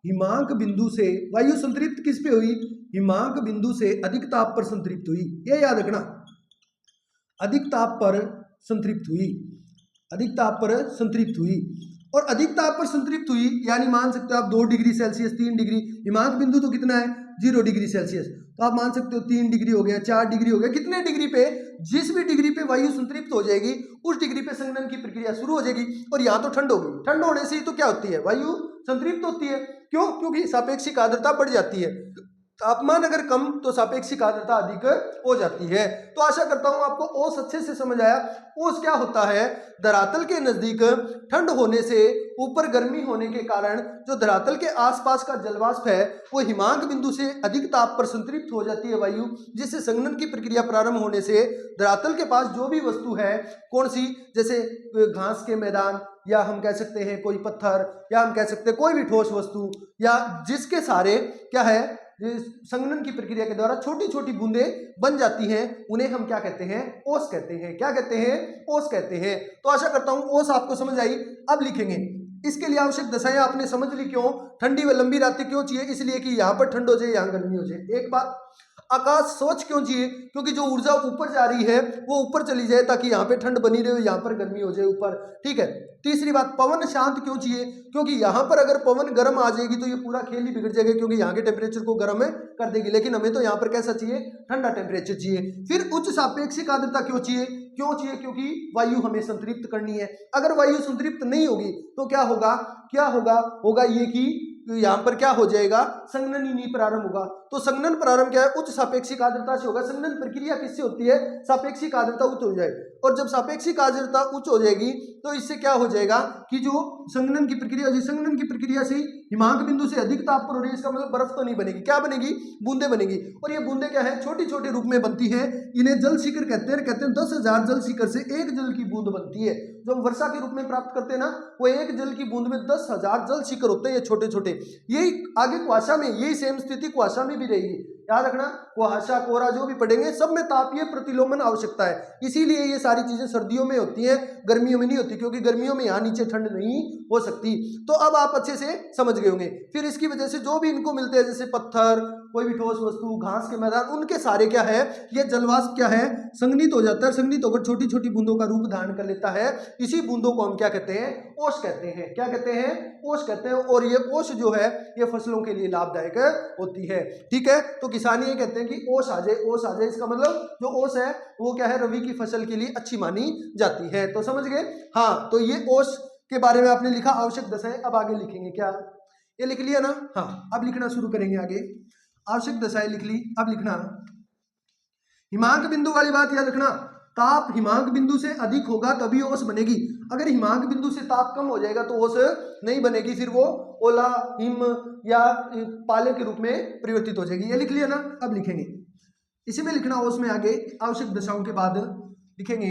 हिमांक बिंदु से, वायु संतृप्त किस पे हुई, हिमांक बिंदु से अधिक ताप पर संतृप्त हुई, ये याद रखना, अधिक ताप पर संतृप्त हुई, अधिक ताप पर संतृप्त हुई। और अधिक ताप पर संतृप्त हुई यानी मान सकते हो आप 2 डिग्री सेल्सियस, 3 डिग्री, हिमांक बिंदु तो कितना है 0 डिग्री सेल्सियस, तो आप मान सकते हो 3 डिग्री हो गया, 4 डिग्री हो गया, कितने डिग्री पे, जिस भी डिग्री पे वायु संतृप्त हो जाएगी उस डिग्री पे संघनन की प्रक्रिया शुरू हो जाएगी। और यहाँ तो ठंड होगी, ठंड होने से ही तो क्या होती है, वायु संतृप्त होती है। क्यों, क्योंकि सापेक्षिक आर्द्रता बढ़ जाती है, तापमान अगर कम तो सापेक्षिक आर्द्रता अधिक हो जाती है। तो आशा करता हूं आपको ओस अच्छे से समझ आया। ओस क्या होता है, धरातल के नजदीक ठंड होने से, ऊपर गर्मी होने के कारण जो धरातल के आसपास का जलवाष्प है वो हिमांक बिंदु से अधिक ताप पर संतृप्त हो जाती है वायु, जिससे संघनन की प्रक्रिया प्रारंभ होने से धरातल के पास जो भी वस्तु है, कौन सी, जैसे घास के मैदान, या हम कह सकते हैं कोई पत्थर, या हम कह सकते हैं कोई भी ठोस वस्तु, या जिसके सारे क्या है, संघनन की प्रक्रिया के द्वारा छोटी छोटी बूंदें बन जाती हैं, उन्हें हम क्या कहते हैं, ओस कहते हैं। क्या कहते हैं, ओस कहते हैं। तो आशा करता हूं ओस आपको समझ आई। अब लिखेंगे, इसके लिए आवश्यक दशाएं आपने समझ ली। क्यों ठंडी व लंबी रातें क्यों चाहिए, इसलिए कि यहां पर ठंड हो जाए, यहां गर्मी हो जाए। एक बात, आकाश स्वच्छ क्यों चाहिए, क्योंकि जो ऊर्जा ऊपर जा रही है वो ऊपर चली जाए, ताकि यहाँ पे ठंड बनी रहे, यहाँ पर गर्मी हो जाए ऊपर, ठीक है। तीसरी बात, पवन शांत क्यों चाहिए, क्योंकि यहाँ पर अगर पवन गर्म आ जाएगी तो ये पूरा खेल ही बिगड़ जाएगा, क्योंकि यहाँ के टेम्परेचर को गर्म कर देगी, लेकिन हमें तो यहाँ पर कैसा चाहिए, ठंडा टेम्परेचर चाहिए। फिर उच्च सापेक्षिक आर्द्रता क्यों चाहिए, क्यों चाहिए, क्योंकि वायु हमें संतृप्त करनी है। अगर वायु संतृप्त नहीं होगी तो क्या होगा, क्या होगा, होगा ये कि यहाँ पर क्या हो जाएगा, संघनन ही नहीं प्रारंभ होगा। तो संघनन प्रारंभ क्या है, उच्च सापेक्षिक आर्द्रता से होगा। संघनन प्रक्रिया किससे होती है, सापेक्षिक आर्द्रता उच्च हो जाए, और जब सापेक्षिक आर्द्रता उच्च हो जाएगी तो इससे क्या हो जाएगा कि जो संघनन की प्रक्रिया, जिस संघनन की प्रक्रिया से हिमांक बिंदु से अधिक ताप पर हो रही है, इसका मतलब बर्फ तो नहीं बनेगी, क्या बनेगी, बूंदे बनेगी। और ये बूंदे क्या है, छोटी छोटे रूप में बनती है, इन्हें जल शिखर कहते हैं। कहते हैं 10,000 जल शिखर से एक जल की बूंद बनती है। जो हम वर्षा के रूप में प्राप्त करते हैं ना, वो एक जल की बूंद में 10,000 जल शिखर होते हैं, ये छोटे छोटे। यही आगे कुहासा में, यही सेम स्थिति कुहासा में भी रहेगी, याद रखना। कुहासा, कोहरा जो भी पढ़ेंगे सब में तापीय प्रतिलोमन आवश्यकता है, इसीलिए ये सारी चीजें सर्दियों में होती हैं, गर्मियों में नहीं होती, क्योंकि गर्मियों में यहाँ नीचे ठंड नहीं हो सकती। तो अब आप अच्छे से समझ गए होंगे। फिर इसकी वजह से जो भी इनको मिलते हैं, जैसे पत्थर, कोई भी ठोस वस्तु, घास के मैदान, उनके सारे क्या है, ये जलवाष्प क्या है, संघनित हो जाता है। संघनित होकर छोटी छोटी बूंदों का रूप धारण कर लेता है। इसी बूंदों को हम क्या कहते हैं, ओस कहते हैं। क्या कहते हैं, ओस कहते हैं। और ये ओस जो है ये फसलों के लिए लाभदायक होती है, ठीक है। तो किसान ये कहते हैं कि ओस आ जाए, ओस आ जाए, इसका मतलब जो ओस है वो क्या है, रबी की फसल के लिए अच्छी मानी जाती है। तो समझ गए, हाँ। तो ये ओस के बारे में आपने लिखा, आवश्यक दशाएं। अब आगे लिखेंगे, क्या ये लिख लिया ना, हाँ। अब लिखना शुरू करेंगे आगे। आवश्यक दशाएं लिख ली, अब लिखना हिमांक बिंदु वाली बात याद रखना। ताप हिमांक बिंदु से अधिक होगा तभी ओस बनेगी। अगर हिमांक बिंदु से ताप कम हो जाएगा तो ओस नहीं बनेगी, फिर वो ओला, हिम या पाले के रूप में परिवर्तित हो जाएगी। ये लिख लिया ना, अब लिखेंगे इसी में लिखना ओस में आगे आवश्यक दशाओं के बाद लिखेंगे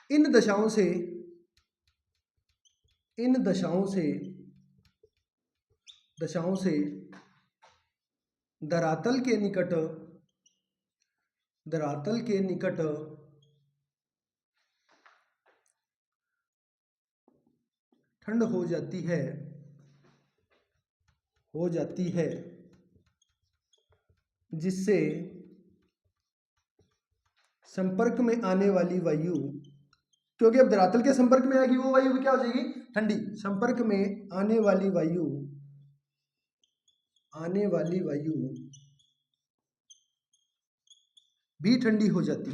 इन दशाओं से धरातल के निकट ठंड हो जाती है जिससे संपर्क में आने वाली वायु, क्योंकि अब धरातल के संपर्क में आएगी वो वायु क्या हो जाएगी, ठंडी। संपर्क में आने वाली वायु भी ठंडी हो जाती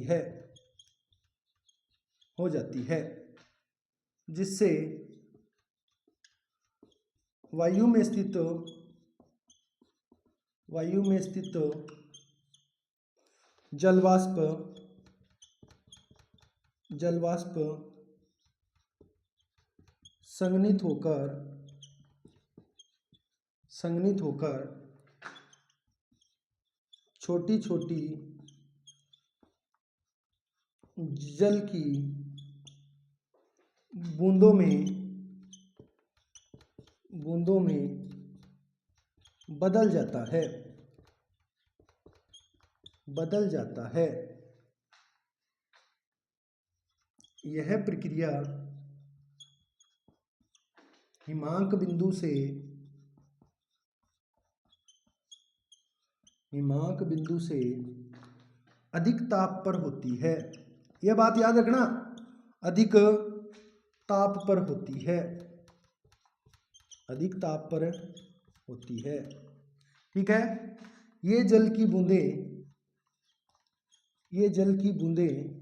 है, हो जाती है, जिससे वायु में स्थित जलवाष्प संघनित होकर छोटी छोटी जल की बूंदों में बदल जाता है। यह प्रक्रिया हिमांक बिंदु से अधिक ताप पर होती है। यह बात याद रखना, अधिक ताप पर होती है, अधिक ताप पर होती है। ठीक है, ये जल की बूंदें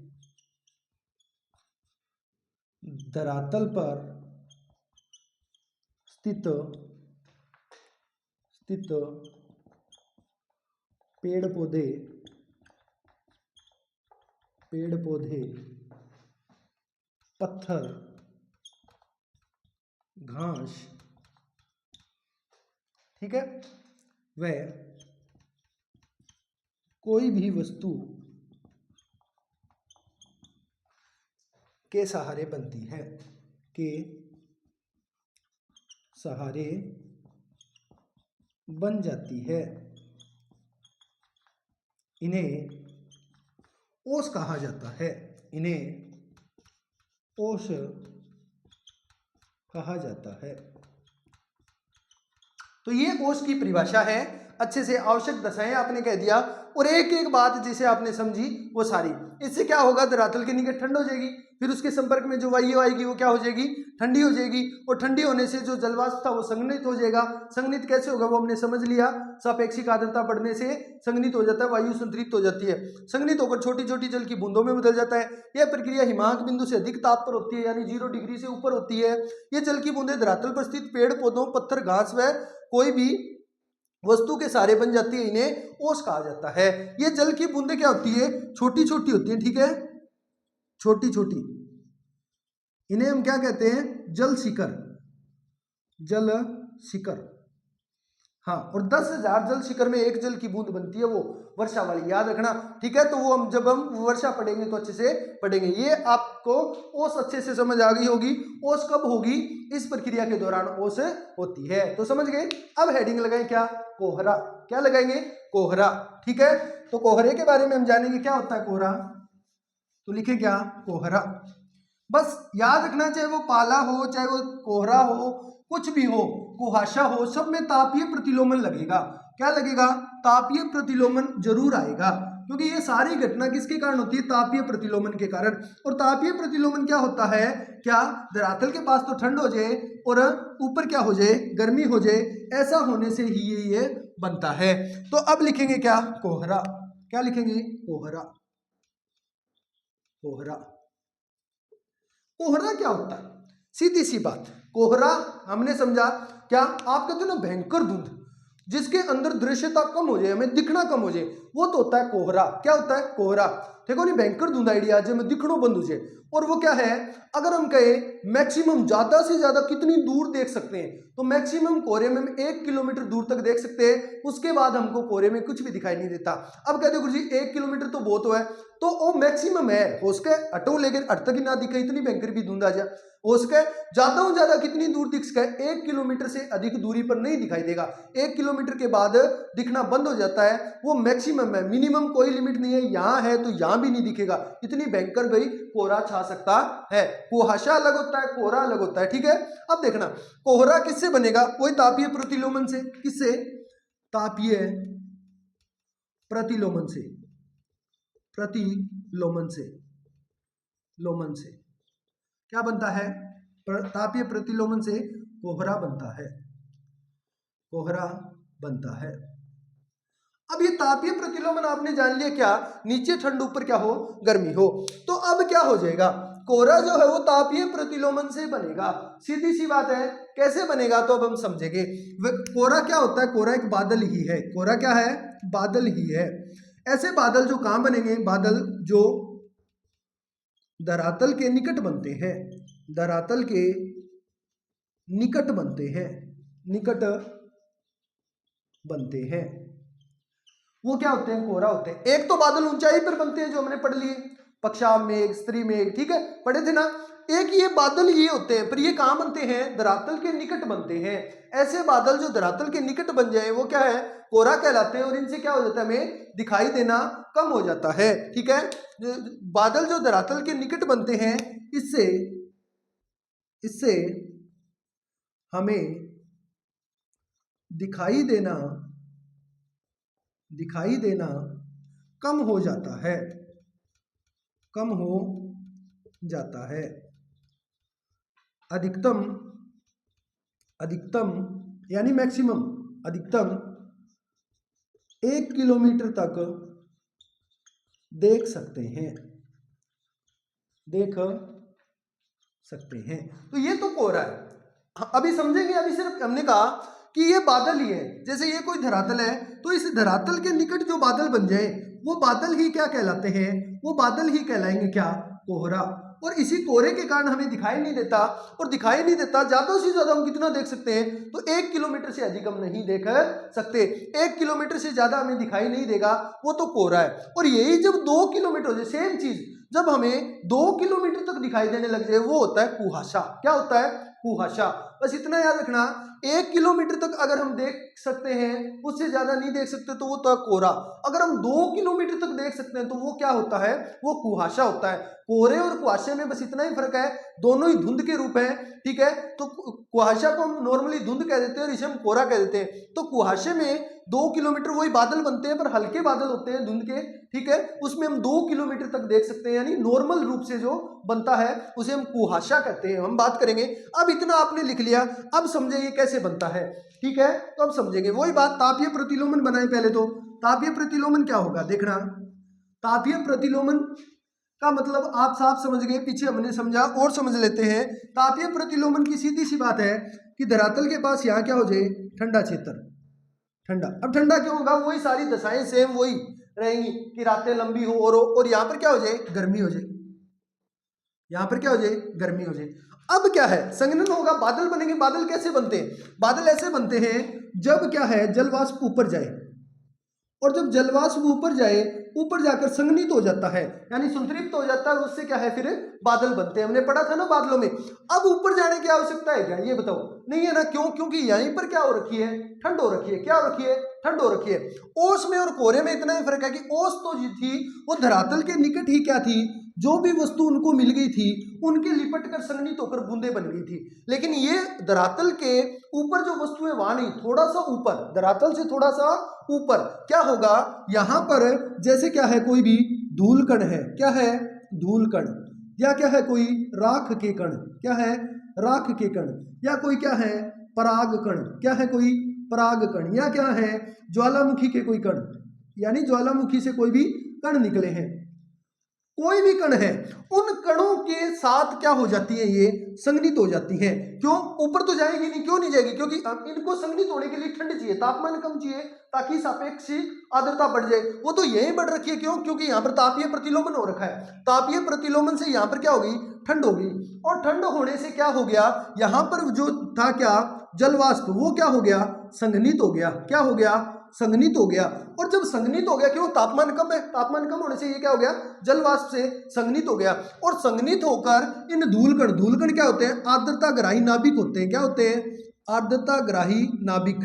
धरातल पर स्थित पेड़ पौधे, पत्थर, घास, ठीक है, वह कोई भी वस्तु के सहारे बनती है, के सहारे बन जाती है। इन्हें ओस कहा जाता है, ओस कहा जाता है। तो ये ओस की परिभाषा है, अच्छे से आवश्यक दशाएं आपने कह दिया, और एक एक बात जिसे आपने समझी वो सारी। इससे क्या होगा, धरातल के निकट ठंड हो जाएगी, फिर उसके संपर्क में जो वायु आएगी वो क्या हो जाएगी, ठंडी हो जाएगी, और ठंडी होने से जो जलवाष्प था वो संघनित हो जाएगा। संघनित कैसे होगा वो हमने समझ लिया, सापेक्षिक आर्द्रता बढ़ने से संघनित हो जाता है, वायु संतृप्त हो जाती है, संघनित होकर छोटी छोटी जल की बूंदों में बदल जाता है। यह प्रक्रिया हिमांक बिंदु से अधिक ताप पर होती है, यानी 0 डिग्री से ऊपर होती है। ये जल की बूंदें धरातल पर स्थित पेड़ पौधों, पत्थर, घास व कोई भी वस्तु के सहारे बन जाती है, इन्हें ओस कहा जाता है। ये जल की बूंदें क्या होती है, छोटी छोटी होती है, ठीक है, छोटी छोटी, इन्हें हम क्या कहते हैं, जल शिखर। हाँ, और 10,000 जल शिखर में एक जल की बूंद बनती है, वो वर्षा वाली, याद रखना, ठीक है। तो वो हम जब हम वर्षा पढ़ेंगे तो अच्छे से पढ़ेंगे। ये आपको ओस अच्छे से समझ आ गई होगी। ओस कब होगी, इस प्रक्रिया के दौरान ओस होती है, तो समझ गए। अब हेडिंग लगाएं, क्या, कोहरा। क्या लगाएंगे, कोहरा, ठीक है। तो कोहरे के बारे में हम जानेंगे, क्या होता है कोहरा, तो लिखे क्या, कोहरा। बस याद रखना, चाहे वो पाला हो, चाहे वो कोहरा हो, कुछ भी हो, कुहासा हो, सब में तापीय प्रतिलोमन लगेगा। क्या लगेगा, तापीय प्रतिलोमन जरूर आएगा, क्योंकि ये सारी घटना किसके कारण होती है, तापीय प्रतिलोमन के कारण। और तापीय प्रतिलोमन क्या होता है, क्या धरातल के पास तो ठंड हो जाए और ऊपर क्या हो जाए, गर्मी हो जाए, ऐसा होने से ही ये बनता है। तो अब लिखेंगे क्या, कोहरा। क्या लिखेंगे, कोहरा। कोहरा, कोहरा क्या होता है, सीधी सी बात, कोहरा हमने समझा क्या, आप कहते हो ना भयंकर धुंध, जिसके अंदर दृश्यता कम हो जाए, हमें दिखना कम हो जाए, वो तो होता है कोहरा। क्या होता है, कोहरा। देखो नहीं, भयंकर धुंध आइडिया जो हमें दिखना बंद हो जाए, और वो क्या है, अगर हम कहें मैक्सिमम ज्यादा से ज्यादा कितनी दूर देख सकते हैं, तो मैक्सिमम कोहरे में हम 1 किलोमीटर दूर तक देख सकते हैं, उसके बाद हमको कोहरे में कुछ भी दिखाई नहीं देता। अब कहते हो गुरु जी 1 किलोमीटर तो बहुत हुआ है, तो वो मैक्सिमम है, हो सके हटो लेकिन हट तक ही ना दिखे, इतनी भयंकर भी धुंध आ जाए, हो सके ज्यादा से ज्यादा कितनी दूर दिख सके, 1 किलोमीटर से अधिक दूरी पर नहीं दिखाई देगा। 1 किलोमीटर के बाद दिखना बंद हो जाता है, वो मैक्सिमम है, मिनिमम कोई लिमिट नहीं है। यहाँ है तो यहाँ भी नहीं दिखेगा, इतनी भयंकर भाई कोहरा छा सकता है। कुहासा अलग होता है, कोहरा अलग होता है, ठीक है। अब देखना, कोहरा किससे बनेगा, वही तापीय प्रतिलोमन से। किससे, तापीय प्रतिलोमन से, लोमन से क्या बनता है, तापीय प्रतिलोमन से कोहरा बनता है, कोहरा बनता है। अब ये तापीय प्रतिलोमन आपने जान लिया, क्या, नीचे ठंड ऊपर क्या हो, गर्मी हो। तो अब क्या हो जाएगा, कोहरा जो है वो तापीय प्रतिलोमन से बनेगा, सीधी सी बात है। कैसे बनेगा तो अब हम समझेंगे। कोहरा क्या होता है? कोहरा एक बादल ही है। कोहरा क्या है? बादल ही है। ऐसे बादल जो कहां बनेंगे? बादल जो धरातल के निकट बनते हैं, धरातल के निकट बनते हैं, निकट बनते हैं, वो क्या होते हैं? कोहरा होते हैं। एक तो बादल ऊंचाई पर बनते हैं जो हमने पढ़ लिए, पक्षाम मेघ, स्त्री मेघ, ठीक है, पढ़े थे ना। एक ये बादल ये होते हैं, पर ये कहां बनते हैं? धरातल के निकट बनते हैं। ऐसे बादल जो धरातल के निकट बन जाए वो क्या है? कोहरा कहलाते हैं। और इनसे क्या हो जाता है? हमें दिखाई देना कम हो जाता है, ठीक है। बादल जो धरातल के निकट बनते हैं, इससे हमें दिखाई देना कम हो जाता है, कम हो जाता है। अधिकतम यानी मैक्सिमम, अधिकतम 1 किलोमीटर तक देख सकते हैं, तो ये तो कोहरा है। अभी समझेंगे। अभी सिर्फ हमने कहा कि ये बादल ही है। जैसे ये कोई धरातल है, तो इस धरातल के निकट जो बादल बन जाए वो बादल ही क्या कहलाते हैं? वो बादल ही कहलाएंगे क्या? कोहरा। और इसी कोहरे के कारण हमें दिखाई नहीं देता, और दिखाई नहीं देता ज्यादा से ज्यादा हम कितना देख सकते हैं? तो 1 किलोमीटर से अधिक हम नहीं देख सकते। 1 किलोमीटर से ज्यादा हमें दिखाई नहीं देगा, वो तो कोहरा है। और यही जब 2 किलोमीटर हो जाए, सेम चीज जब हमें 2 किलोमीटर तक दिखाई देने लग जाए, वो होता है कुहासा। क्या होता है? कुहासा। बस इतना याद रखना, 1 किलोमीटर तक अगर हम देख सकते हैं, उससे ज्यादा नहीं देख सकते तो वो तो कोहरा। अगर हम 2 किलोमीटर तक देख सकते हैं तो वो क्या होता है? वो कुहासा होता है। कोहरे और कुहासे में बस इतना ही फर्क है, दोनों ही धुंध के रूप हैं, ठीक है। तो कुहासा को हम नॉर्मली धुंध कह देते हैं और इसे हम कोहरा कह देते हैं। तो कुहासे में 2 किलोमीटर वही बादल बनते हैं, पर हल्के बादल होते हैं धुंध के, ठीक है। उसमें हम 2 किलोमीटर तक देख सकते हैं, यानी नॉर्मल रूप से जो बनता है उसे हम कुहासा कहते हैं। हम बात करेंगे। अब इतना आपने लिख लिया, अब समझे ये कैसे बनता है, ठीक है। तो अब समझेंगे। वही बात, तापीय प्रतिलोमन बनाए पहले। तो तापीय प्रतिलोमन क्या होगा? देखना, तापीय प्रतिलोमन का मतलब आप साफ समझ गए, पीछे हमने समझा और समझ लेते हैं। तापीय प्रतिलोमन की सीधी सी बात है कि धरातल के पास यहाँ क्या हो जाए? ठंडा क्षेत्र, ठंडा। अब ठंडा क्यों होगा? वही सारी दशाएं सेम वही रहेंगी कि रातें लंबी हो और यहाँ पर क्या हो जाए? गर्मी हो जाए। यहाँ पर क्या हो जाए? गर्मी हो जाए। अब क्या है? संघनन होगा, बादल बनेंगे। बादल कैसे बनते हैं? बादल ऐसे बनते हैं जब क्या है? जलवाष्प ऊपर जाए, और जब जलवाष्प ऊपर जाए, ऊपर जाकर संघनित हो जाता है, यानी संतृप्त हो जाता है, उससे क्या है? फिर बादल बनते हैं। हमने पढ़ा था ना बादलों में। अब ऊपर जाने की आवश्यकता है क्या? ये बताओ। नहीं है ना। क्यों? क्योंकि यहीं पर क्या हो रखी है? ठंड हो रखी है। क्या हो रखी है? ठंड हो रखी है। ओस में और कोहरे में इतना ही फर्क है कि ओस तो जो थी वो धरातल के निकट ही क्या थी? जो भी वस्तु उनको मिल गई थी उनके लिपट कर संघनित होकर बूंदे बन गई थी। लेकिन ये धरातल के ऊपर जो वस्तु है वहां नहीं, थोड़ा सा ऊपर, धरातल से थोड़ा सा ऊपर क्या होगा? यहां पर जैसे क्या है? कोई भी धूल कण है, क्या है? धूल कण, या क्या है? कोई राख के कण, क्या है? राख के कण, या कोई क्या है? पराग कण, क्या है? कोई पराग कण, या क्या है? ज्वालामुखी के कोई कण, यानी ज्वालामुखी से कोई भी कण निकले हैं, कोई भी कण है, उन कणों के साथ क्या हो जाती है? ये संघनित हो जाती है। क्यों? ऊपर तो जाएगी नहीं। क्यों नहीं जाएगी? क्योंकि इनको संघनित होने के लिए ठंड चाहिए, तापमान कम चाहिए, ताकि सापेक्षिक आर्द्रता बढ़ जाए। वो तो यही बढ़ रखी है। क्यों? क्योंकि यहाँ पर तापीय प्रतिलोमन हो रखा है। तापीय प्रतिलोमन से यहाँ पर क्या होगी? ठंड होगी। और ठंड होने से क्या हो गया? यहाँ पर जो था क्या? जलवाष्प, वो क्या हो गया? संघनित हो गया। क्या हो गया? संघनित हो गया। और जब संघनित हो गया, क्यों? तापमान कम है, तापमान कम होने से ये क्या हो गया? जलवाष्प से संघनित हो गया। और संघनित होकर इन धूलकण, धूलकण क्या होते हैं? आर्द्रता ग्राही नाभिक होते हैं। क्या होते हैं? आर्द्रता ग्राही नाभिक,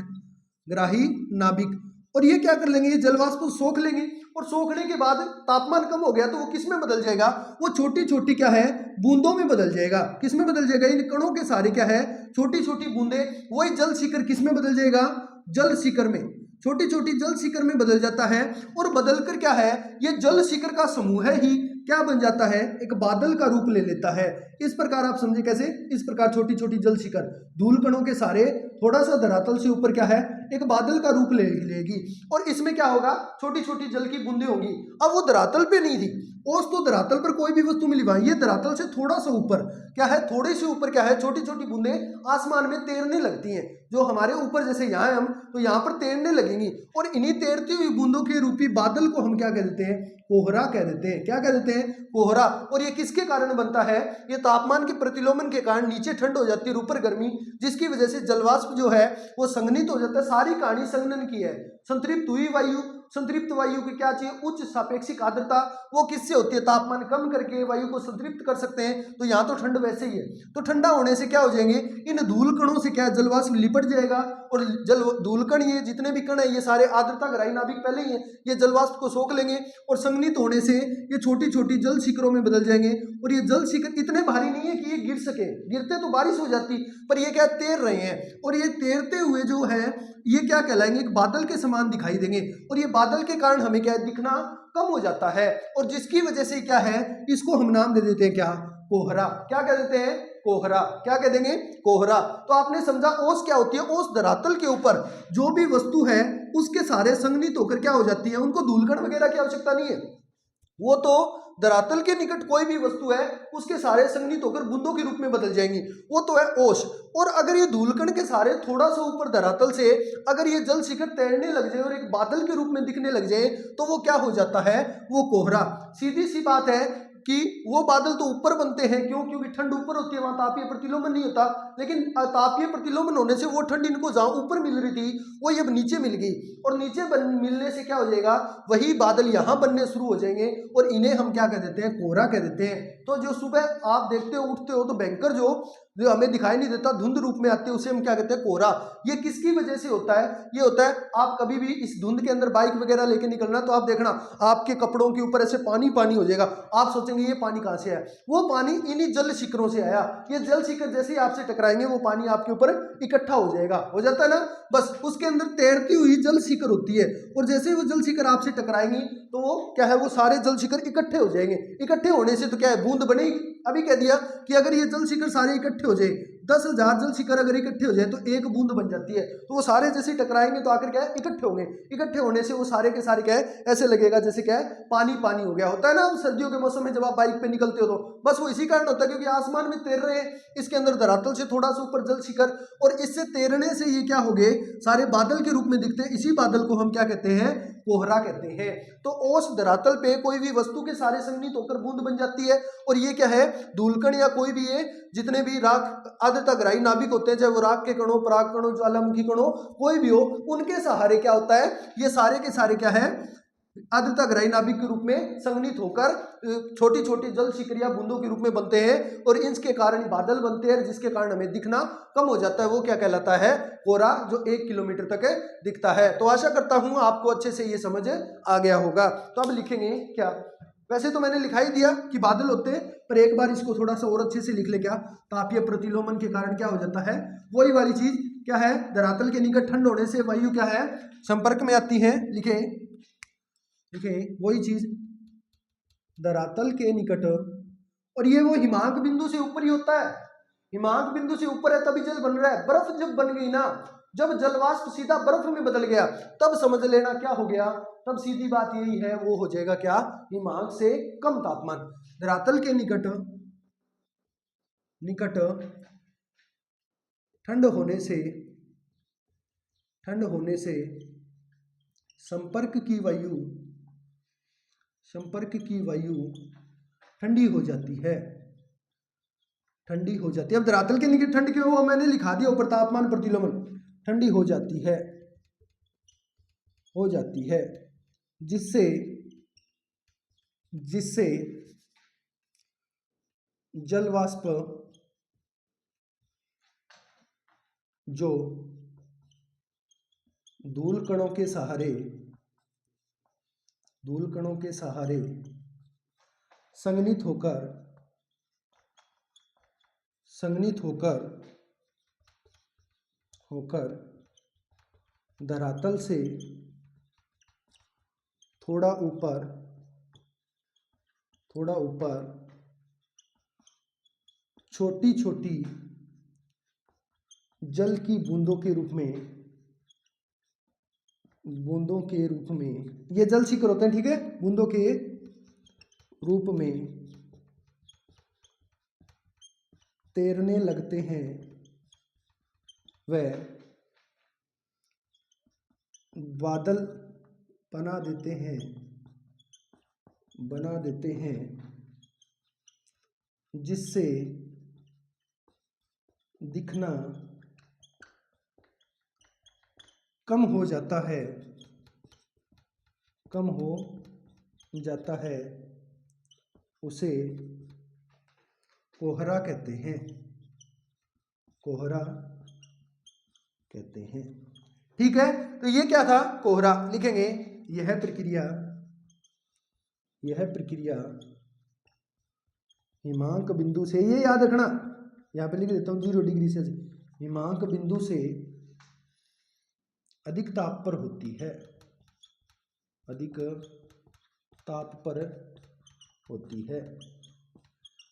ग्राही नाभिक। और ये क्या कर लेंगे? ये जलवाष्प को सोख लेंगे, और सोखने के बाद तापमान कम हो गया तो वो किस में बदल जाएगा? वो छोटी छोटी क्या है? बूंदों में बदल जाएगा। किस में बदल जाएगा? इन कणों के सारे क्या है? छोटी छोटी बूंदे। वही जल शिखर किस में बदल जाएगा? जल शिखर में, छोटी छोटी जल शिखर में बदल जाता है। और बदलकर क्या है? ये जल शिखर का समूह ही क्या बन जाता है? एक बादल का रूप ले लेता है। इस प्रकार आप समझे कैसे? इस प्रकार छोटी छोटी जल शिखर, धूल कणों के सारे थोड़ा सा धरातल से ऊपर क्या है? एक बादल का रूप ले लेगी। और इसमें क्या होगा? छोटी छोटी जल की बूंदें होंगी। अब वो धरातल पे नहीं थी, ओस तो धरातल पर कोई भी वस्तु मिली वहां, ये धरातल से थोड़ा सा ऊपर क्या है, थोड़ी सी ऊपर क्या है, छोटी छोटी बूंदें आसमान में तैरने लगती हैं, जो हमारे ऊपर जैसे यहाँ है हम, तो यहाँ पर तैरने लगेंगी, और इन्हीं तैरती हुई बूंदों के रूपी बादल को हम क्या कह देते हैं, कोहरा कह देते हैं। क्या कह देते हैं, कोहरा। और ये किसके कारण बनता है, ये तापमान के प्रतिलोमन के कारण नीचे ठंड हो जाती है, ऊपर गर्मी, जिसकी वजह से जलवाष्प जो है वो संघनित हो जाता है। सारी कहानी संघनन की है। संतृप्त हुई वायु, संतृप्त वायु की क्या चाहिए, उच्च सापेक्षिक आर्द्रता, वो किससे होती है, तापमान कम करके वायु को संतृप्त कर सकते हैं। तो यहाँ तो ठंड वैसे ही है, तो ठंडा होने से क्या हो जाएंगे, इन धूल कणों से क्या जलवाष्प लिपट जाएगा, और जल धूल कण ये जितने भी कण है ये सारे आर्द्रता ग्राही नाभिक पहले ही है, ये जलवाष्प को सोख लेंगे, और संघनित होने से ये छोटी छोटी जल शिखरों में बदल जाएंगे। और ये जल शिखर इतने भारी नहीं है कि ये गिर सके, गिरते तो बारिश हो जाती, पर ये क्या तैर रहे हैं, और ये तैरते हुए जो है ये क्या कहलाएंगे, एक बादल के समान दिखाई देंगे, और ये बादल के कारण हमें क्या है, दिखना कम हो जाता है, और जिसकी वजह से क्या है, इसको हम नाम दे देते हैं क्या, कोहरा। क्या कह देते हैं, कोहरा। क्या कह देंगे, कोहरा। तो आपने समझा ओस क्या होती है, ओस धरातल के ऊपर जो भी वस्तु है उसके सारे संघनित होकर क्या हो जाती है, उनको धूलकण वगैरह की आवश्यकता नहीं है, वो तो धरातल के निकट कोई भी वस्तु है उसके सारे संघनित होकर बूंदों के रूप में बदल जाएंगी, वो तो है ओस। और अगर ये धूलकण के सारे थोड़ा सा ऊपर धरातल से अगर ये जल शिखर तैरने लग जाए और एक बादल के रूप में दिखने लग जाए, तो वो क्या हो जाता है, वो कोहरा। सीधी सी बात है कि वो बादल तो ऊपर बनते हैं, क्यों, क्योंकि ठंड ऊपर होती है, वहां तापीय प्रतिलोमन नहीं होता, लेकिन तापीय प्रतिलोमन होने से वो ठंड इनको जहां ऊपर मिल रही थी वो अब नीचे मिल गई, और नीचे मिलने से क्या हो जाएगा, वही बादल यहाँ बनने शुरू हो जाएंगे, और इन्हें हम क्या कह देते हैं, कोहरा कह देते हैं। तो जो सुबह आप देखते हो, उठते हो तो भयंकर जो हमें दिखाई नहीं देता, धुंध रूप में आते हैं, उसे हम क्या कहते हैं, कोहरा। ये किसकी वजह से होता है, ये होता है, आप कभी भी इस धुंध के अंदर बाइक वगैरह लेके निकलना, तो आप देखना आपके कपड़ों के ऊपर ऐसे पानी पानी हो जाएगा, आप सोचेंगे ये पानी कहाँ से आया, वो पानी इन्हीं जल शिखरों से आया। ये जल शिखर जैसे ही आपसे टकराएंगे वो पानी आपके ऊपर इकट्ठा हो जाएगा, हो जाता है ना, बस उसके अंदर तैरती हुई जल शिखर होती है, और जैसे ही वो जल शिखर आपसे टकराएंगी तो वो क्या है, वो सारे जल शिखर इकट्ठे हो जाएंगे। इकट्ठे होने से तो क्या है, बूंद बनेगी। अभी कह दिया कि अगर ये जल शिखर सारे इकट्ठे हो जाए, 10,000 जल शिखर अगर इकट्ठे हो जाए तो एक बूंद बन जाती है, तो वो सारे जैसे टकराएंगे तो आकर क्या है, इकट्ठे होंगे। इकट्ठे होने से वो सारे के सारे क्या है, ऐसे लगेगा जैसे क्या है, पानी पानी हो गया। होता है ना सर्दियों के मौसम में जब आप बाइक पे निकलते हो, तो बस वो इसी कारण होता है, क्योंकि आसमान में तैर रहे हैं, इसके अंदर धरातल से थोड़ा सा ऊपर जल शिखर, और इससे तैरने से ये क्या हो गए, सारे बादल के रूप में दिखते हैं। इसी बादल को हम क्या कहते हैं, कोहरा कहते हैं। तो ओस धरातल पे कोई भी वस्तु के सारे संघनित होकर बूंद बन जाती है, और ये क्या है, धूलकण या कोई भी ये जितने भी राख आर्द्रता ग्राही नाभिक होते हैं, चाहे वो राख के कणों, पराग कणों, ज्वालामुखी कणों, कोई भी हो, उनके सहारे क्या होता है, ये सारे के सारे क्या है, आर्द्रता ग्राही नाभिक के रूप में संघनित होकर छोटी छोटी जल शिखरिया बूंदों के रूप में बनते हैं, और इसके कारण बादल बनते हैं, जिसके कारण हमें दिखना कम हो जाता है, वो क्या कहलाता है, कोहरा, जो 1 किलोमीटर तक दिखता है। तो आशा करता हूं आपको अच्छे से ये समझ आ गया होगा। तो अब लिखेंगे क्या, वैसे तो मैंने लिखा ही दिया कि बादल होते हैं, पर एक बार इसको थोड़ा सा और अच्छे से लिख ले, क्या, तापीय प्रतिलोमन के कारण क्या हो जाता है, वही वाली चीज क्या है, धरातल के निकट ठंड होने से वायु क्या है, संपर्क में आती है। लिखे वही चीज धरातल के निकट, और ये वो हिमांक बिंदु से ऊपर ही होता है, हिमांक बिंदु से ऊपर है तभी जल बन रहा है। बर्फ जब बन गई ना, जब जलवाष्प सीधा बर्फ में बदल गया, तब समझ लेना क्या हो गया, तब सीधी बात यही है, वो हो जाएगा क्या, हिमांक से कम तापमान। धरातल के निकट ठंड होने से संपर्क की वायु ठंडी हो जाती है, अब धरातल के निकट ठंड क्यों हुआ, मैंने लिखा दिया ऊपर, तापमान प्रतिलोमन, ठंडी हो जाती है, जिससे जल वाष्प जो धूल कणों के सहारे संघनित होकर धरातल से थोड़ा ऊपर छोटी छोटी जल की बूंदों के रूप में ये जल शिखर होते हैं, ठीक है, बूंदों के रूप में तैरने लगते हैं व बादल बना देते हैं जिससे दिखना कम हो जाता है उसे कोहरा कहते हैं। ठीक है, तो ये क्या था? कोहरा। लिखेंगे यह प्रक्रिया हिमांक बिंदु से, ये याद रखना, यहां पे लिख देता हूं 0 डिग्री सेल्सियस, हिमांक बिंदु से अधिक ताप पर होती है।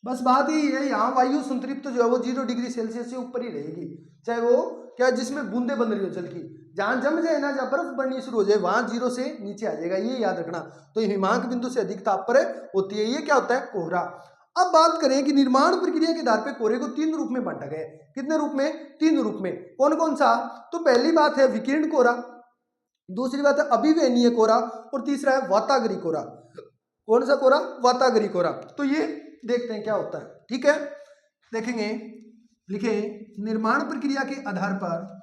बस बात ही है, यहाँ वायु संतृप्त जो है वो 0 डिग्री सेल्सियस से ऊपर ही रहेगी, चाहे वो क्या जिसमें बूंदे बन रही हो जल की, जहां जम जाए ना, जहां बर्फ बननी शुरू हो जाए, वहां 0 से नीचे आ जाएगा, ये याद रखना। तो हिमांक बिंदु से अधिक ताप पर होती है, ये क्या होता है? कोहरा। अब बात करें कि निर्माण प्रक्रिया के आधार पर कोहरे को 3 रूप में बांटा गया है। कितने रूप में? 3 रूप में। कौन कौन सा? तो पहली बात है विकिरण कोहरा, दूसरी बात है अभिवहनीय कोहरा, और तीसरा है वातागरी कोहरा। कौन सा कोहरा? वातागरी कोहरा। तो ये देखते हैं क्या होता है। ठीक है, देखेंगे, लिखे निर्माण प्रक्रिया के आधार पर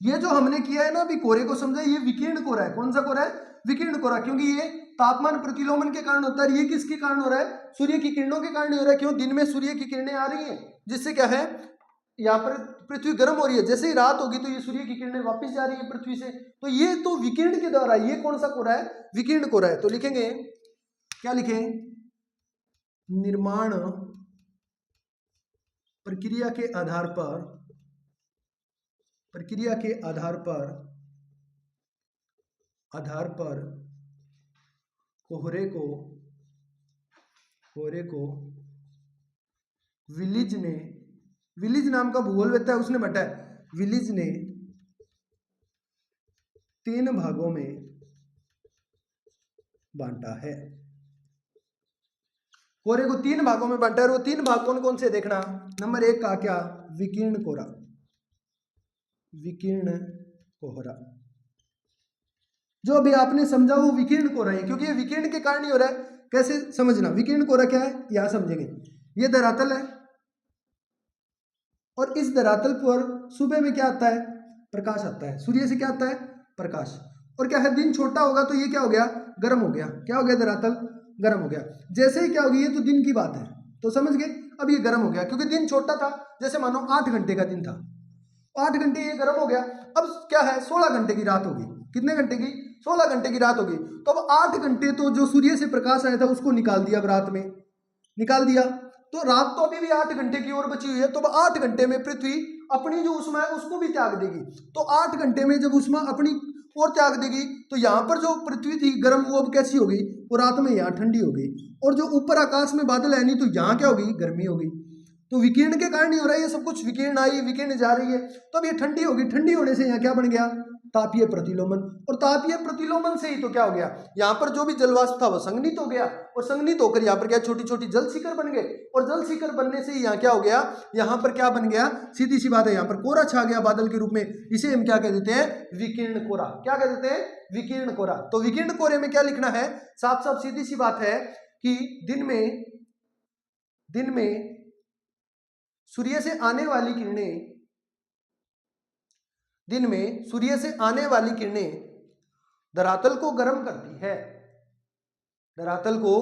ये जो हमने किया है ना अभी कोहरे को समझा, ये विकिरण कोहरा है। कौन सा कोहरा है? विकिरण कोहरा, क्योंकि ये तापमान प्रतिलोमन के कारण होता है। ये किसके कारण हो रहा है? सूर्य की किरणों के कारण हो रहा है। क्यों? दिन में सूर्य की किरणें आ रही हैं, जिससे क्या है, यहाँ पर पृथ्वी गर्म हो रही है। जैसे ही रात होगी तो ये सूर्य की किरणें वापस जा रही है पृथ्वी से, तो ये तो विकिरण के द्वारा। ये कौन सा कोहरा है? विकिरण कोहरा है। तो लिखेंगे, क्या लिखें? निर्माण प्रक्रिया के आधार पर कोहरे को विलिज नाम का भूगोलवेत्ता है, उसने बताया, विलिज ने 3 भागों में बांटा है। कोहरे को 3 भागों में बांटा है, और वो 3 भाग कौन कौन से देखना। नंबर 1 का क्या? विकिरण कोहरा। जो अभी आपने समझा वो विकिरण कोहरा है, क्योंकि ये विकिरण के कारण ही हो रहा है। कैसे समझना? विकिरण कोहरा क्या है यहां समझेंगे। ये धरातल है, और इस धरातल पर सुबह में क्या आता है? प्रकाश आता है। सूर्य से क्या आता है? प्रकाश। और क्या है, दिन छोटा होगा तो ये क्या हो गया? गर्म हो गया। क्या हो गया? धरातल गर्म हो गया। जैसे ही क्या होगी, ये तो दिन की बात है, तो समझ गए। अब ये गर्म हो गया क्योंकि दिन छोटा था। जैसे मानो 8 घंटे का दिन था, 8 घंटे ये गर्म हो गया। अब क्या है, 16 घंटे की रात होगी। कितने घंटे की? 16 घंटे की रात होगी। तो अब 8 घंटे तो जो सूर्य से प्रकाश आया था उसको निकाल दिया, अब रात में निकाल दिया, तो रात तो अभी भी 8 घंटे की ओर बची हुई है। तो अब 8 घंटे में पृथ्वी अपनी जो ऊष्मा है उसको भी त्याग देगी। तो 8 घंटे में जब ऊष्मा अपनी और त्याग देगी, तो यहाँ पर जो पृथ्वी थी गर्म, वो अब कैसी होगी? वो रात में यहाँ ठंडी हो गई। और जो ऊपर आकाश में बादल है नहीं, तो यहाँ क्या होगी? गर्मी होगी। तो विकिरण के कारण ही हो रहा है ये सब कुछ। विकिरण आई, विकिरण जा रही है, तो अब ये ठंडी होगी। ठंडी होने से यहाँ क्या बन गया? तापीय प्रतिलोमन। और तापीय प्रतिलोमन से ही तो क्या हो गया, यहाँ पर जो भी जलवाष्प था वो संघनित हो गया, और संघनित होकर यहाँ पर क्या, छोटी छोटी जल शिखर बन गए। और जल शिखर बनने से यहाँ क्या हो गया, यहाँ पर क्या बन गया? सीधी सी बात है, यहाँ पर कोहरा छा गया बादल के रूप में। इसे हम क्या कह देते हैं? विकिरण कोहरा। क्या कह देते हैं? विकिरण कोहरा। तो विकिरण कोहरे में क्या लिखना है? साफ साफ सीधी सी बात है कि दिन में सूर्य से आने वाली किरणें, दिन में सूर्य से आने वाली किरणें धरातल को गर्म करती है, धरातल को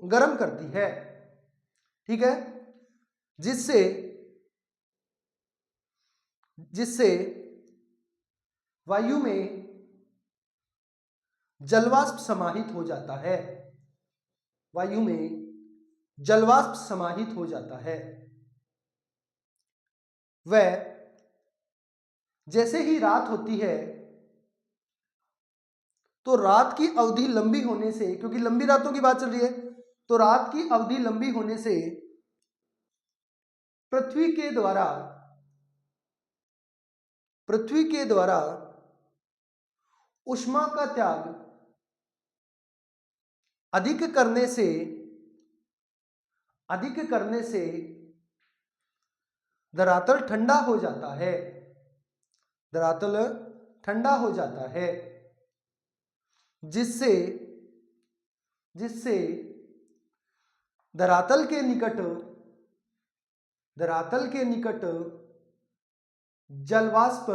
गर्म करती है। ठीक है, जिससे वायु में जलवाष्प समाहित हो जाता है, वायु में जलवाष्प समाहित हो जाता है। वह जैसे ही रात होती है तो रात की अवधि लंबी होने से, क्योंकि लंबी रातों की बात चल रही है, तो रात की अवधि लंबी होने से पृथ्वी के द्वारा ऊष्मा का त्याग अधिक करने से अधिक करने से धरातल ठंडा हो जाता है, धरातल ठंडा हो जाता है, जिससे जिससे धरातल के निकट जलवाष्प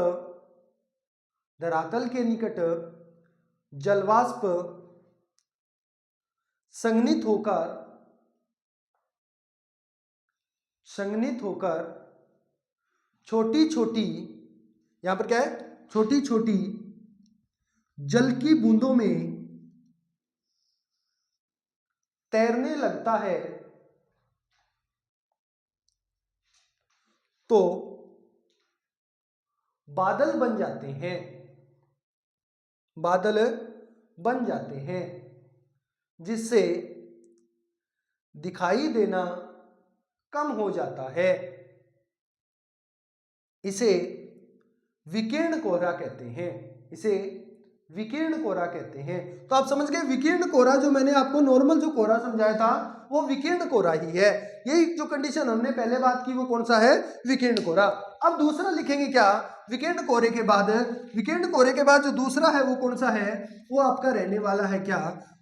धरातल के निकट जलवाष्प संघनित होकर छोटी छोटी, यहां पर क्या है, छोटी छोटी जल की बूंदों में तैरने लगता है, तो बादल बन जाते हैं, बादल बन जाते हैं, जिससे दिखाई देना कम हो जाता है। इसे विकिरण कोहरा कहते हैं, इसे विकिरण कोहरा कहते हैं। तो आप समझ गए, विकिरण कोहरा जो मैंने आपको नॉर्मल जो कोहरा समझाया था वो विकिरण कोहरा ही है। यही जो कंडीशन हमने पहले बात की वो कौन सा है, विकिरण कोहरा। अब दूसरा लिखेंगे क्या, विकिरण कोहरे के बाद, विकिरण कोहरे के बाद जो दूसरा है वो कौन सा है, वो आपका रहने वाला है क्या,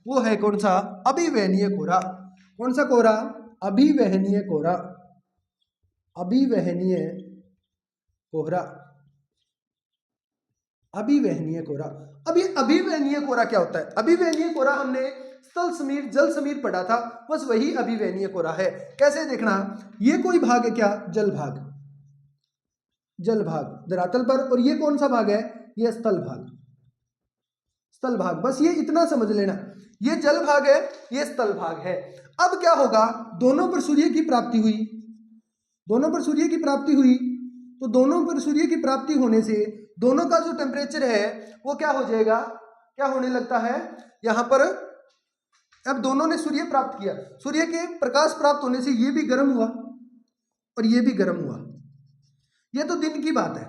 वो है कौन सा, अभिवहनीय कोहरा। कौन सा कोहरा, अभिवहनीय कोहरा, अभिवहनीय कोहरा, अभिवहनीय कोहरा। अब ये अभिवहनीय कोहरा क्या होता है, अभिवहनीय कोहरा हमने स्थल समीर जल समीर पढ़ा था, बस वही अभिवहनीय कोहरा है। कैसे देखना, ये कोई भाग है क्या, जल भाग, जल भाग धरातल पर, और ये कौन सा भाग है, ये स्थल भाग, स्थल भाग, बस ये इतना समझ लेना, ये जल भाग है, ये स्थल भाग है। अब क्या होगा, दोनों पर सूर्य की प्राप्ति हुई, दोनों पर सूर्य की प्राप्ति हुई, तो दोनों पर सूर्य की प्राप्ति होने से दोनों का जो टेम्परेचर है वो क्या हो जाएगा, क्या होने लगता है, यहां पर अब दोनों ने सूर्य प्राप्त किया, सूर्य के प्रकाश प्राप्त होने से ये भी गर्म हुआ और ये भी गर्म हुआ, ये तो दिन की बात है।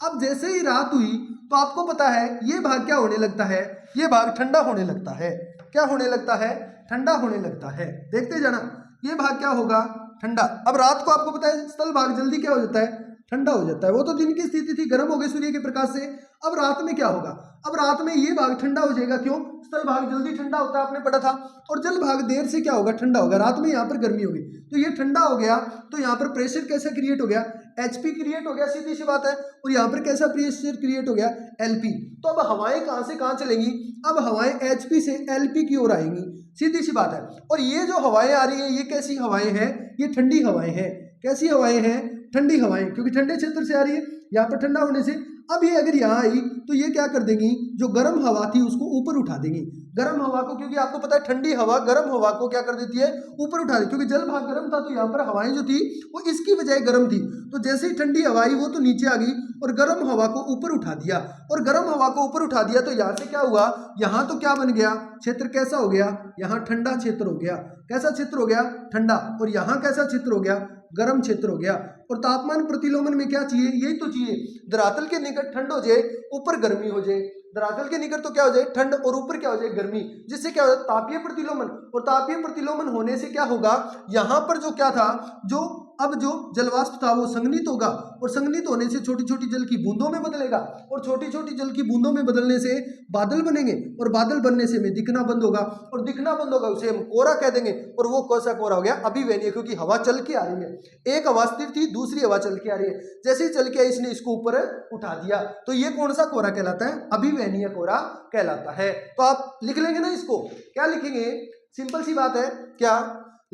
अब जैसे ही रात हुई तो आपको पता है ये भाग क्या होने लगता है, ये भाग ठंडा होने लगता है, क्या होने लगता है, ठंडा होने लगता है। देखते जाना, ये भाग क्या होगा, ठंडा। अब रात को आपको पता है स्थल भाग जल्दी क्या हो जाता है, ठंडा हो जाता है, वो तो दिन की स्थिति थी, गर्म हो गई सूर्य के प्रकाश से। अब रात में क्या होगा, अब रात में ये भाग ठंडा हो जाएगा, क्यों, स्थल भाग जल्दी ठंडा होता है, आपने पढ़ा था, और जल भाग देर से क्या होगा, ठंडा होगा। रात में यहाँ पर गर्मी होगी तो ये ठंडा हो गया, तो यहाँ पर प्रेशर कैसा क्रिएट हो गया, HP क्रिएट हो गया, सीधी सी बात है, और यहाँ पर कैसा प्रेशर क्रिएट हो गया, LP। तो अब हवाएं कहाँ से कहाँ चलेंगी, अब हवाएं HP से LP की ओर आएंगी, सीधी सी बात है। और ये जो हवाएं आ रही है ये कैसी हवाएं हैं, ये ठंडी हवाएं हैं। कैसी हवाएं हैं, ठंडी हवाएं, क्योंकि ठंडे क्षेत्र से आ रही है, यहाँ पर ठंडा होने से। अब ये अगर यहाँ आई तो ये क्या कर देंगी, जो गर्म हवा थी उसको ऊपर उठा देंगी, गर्म हवा को, क्योंकि आपको पता है ठंडी हवा गर्म हवा को क्या कर देती है, ऊपर उठा देती है, क्योंकि जल भाग गर्म था तो यहाँ पर हवाएं जो थी वो इसकी बजाय गर्म थी, तो जैसे ही ठंडी हवा आई वो तो नीचे आ गई और गर्म हवा को ऊपर उठा दिया, और गर्म हवा को ऊपर उठा दिया तो यहाँ से क्या हुआ, यहाँ तो क्या बन गया, क्षेत्र कैसा हो गया, यहाँ ठंडा क्षेत्र हो गया। कैसा क्षेत्र हो गया, ठंडा। और यहाँ कैसा क्षेत्र हो गया, गर्म क्षेत्र हो गया। और तापमान प्रतिलोमन में क्या चाहिए, यही तो चाहिए, धरातल के निकट ठंड हो जाए, ऊपर गर्मी हो जाए, धरातल के निकट तो क्या हो जाए, ठंड, और ऊपर क्या हो जाए, गर्मी, जिससे क्या हो जाए, तापीय प्रतिलोमन। और तापीय प्रतिलोमन होने से क्या होगा, यहाँ पर जो क्या था, जो अब जो जलवाष्प था वो संघनित होगा, और संघनित होने से छोटी छोटी जल की बूंदों में बदलेगा, और छोटी छोटी जल की बूंदों में बदलने से बादल बनेंगे, और बादल बनने से हमें दिखना बंद होगा, और दिखना बंद होगा उसे हम कोहरा कह देंगे। और वो कौन सा कोहरा हो गया, अभिवहनीय, क्योंकि हवा चल के आ रही है, एक हवा स्थिर थी, दूसरी हवा चल के आ रही है, जैसे ही चल के आई इसने इसको ऊपर उठा दिया, तो ये कौन सा कोहरा कहलाता है, अभिवहनीय कोहरा कहलाता है। तो आप लिख लेंगे ना इसको, क्या लिखेंगे, सिंपल सी बात है, क्या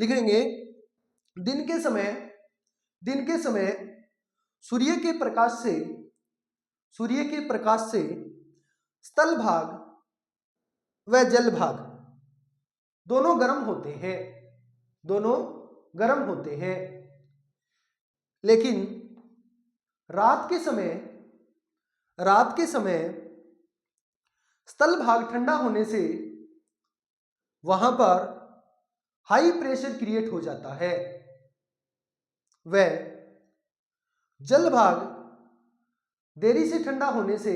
लिखेंगे, दिन के समय सूर्य के प्रकाश से स्थल भाग व जल भाग दोनों गर्म होते हैं, दोनों गर्म होते हैं, लेकिन रात के समय स्थल भाग ठंडा होने से वहां पर हाई प्रेशर क्रिएट हो जाता है, वह जल भाग देरी से ठंडा होने से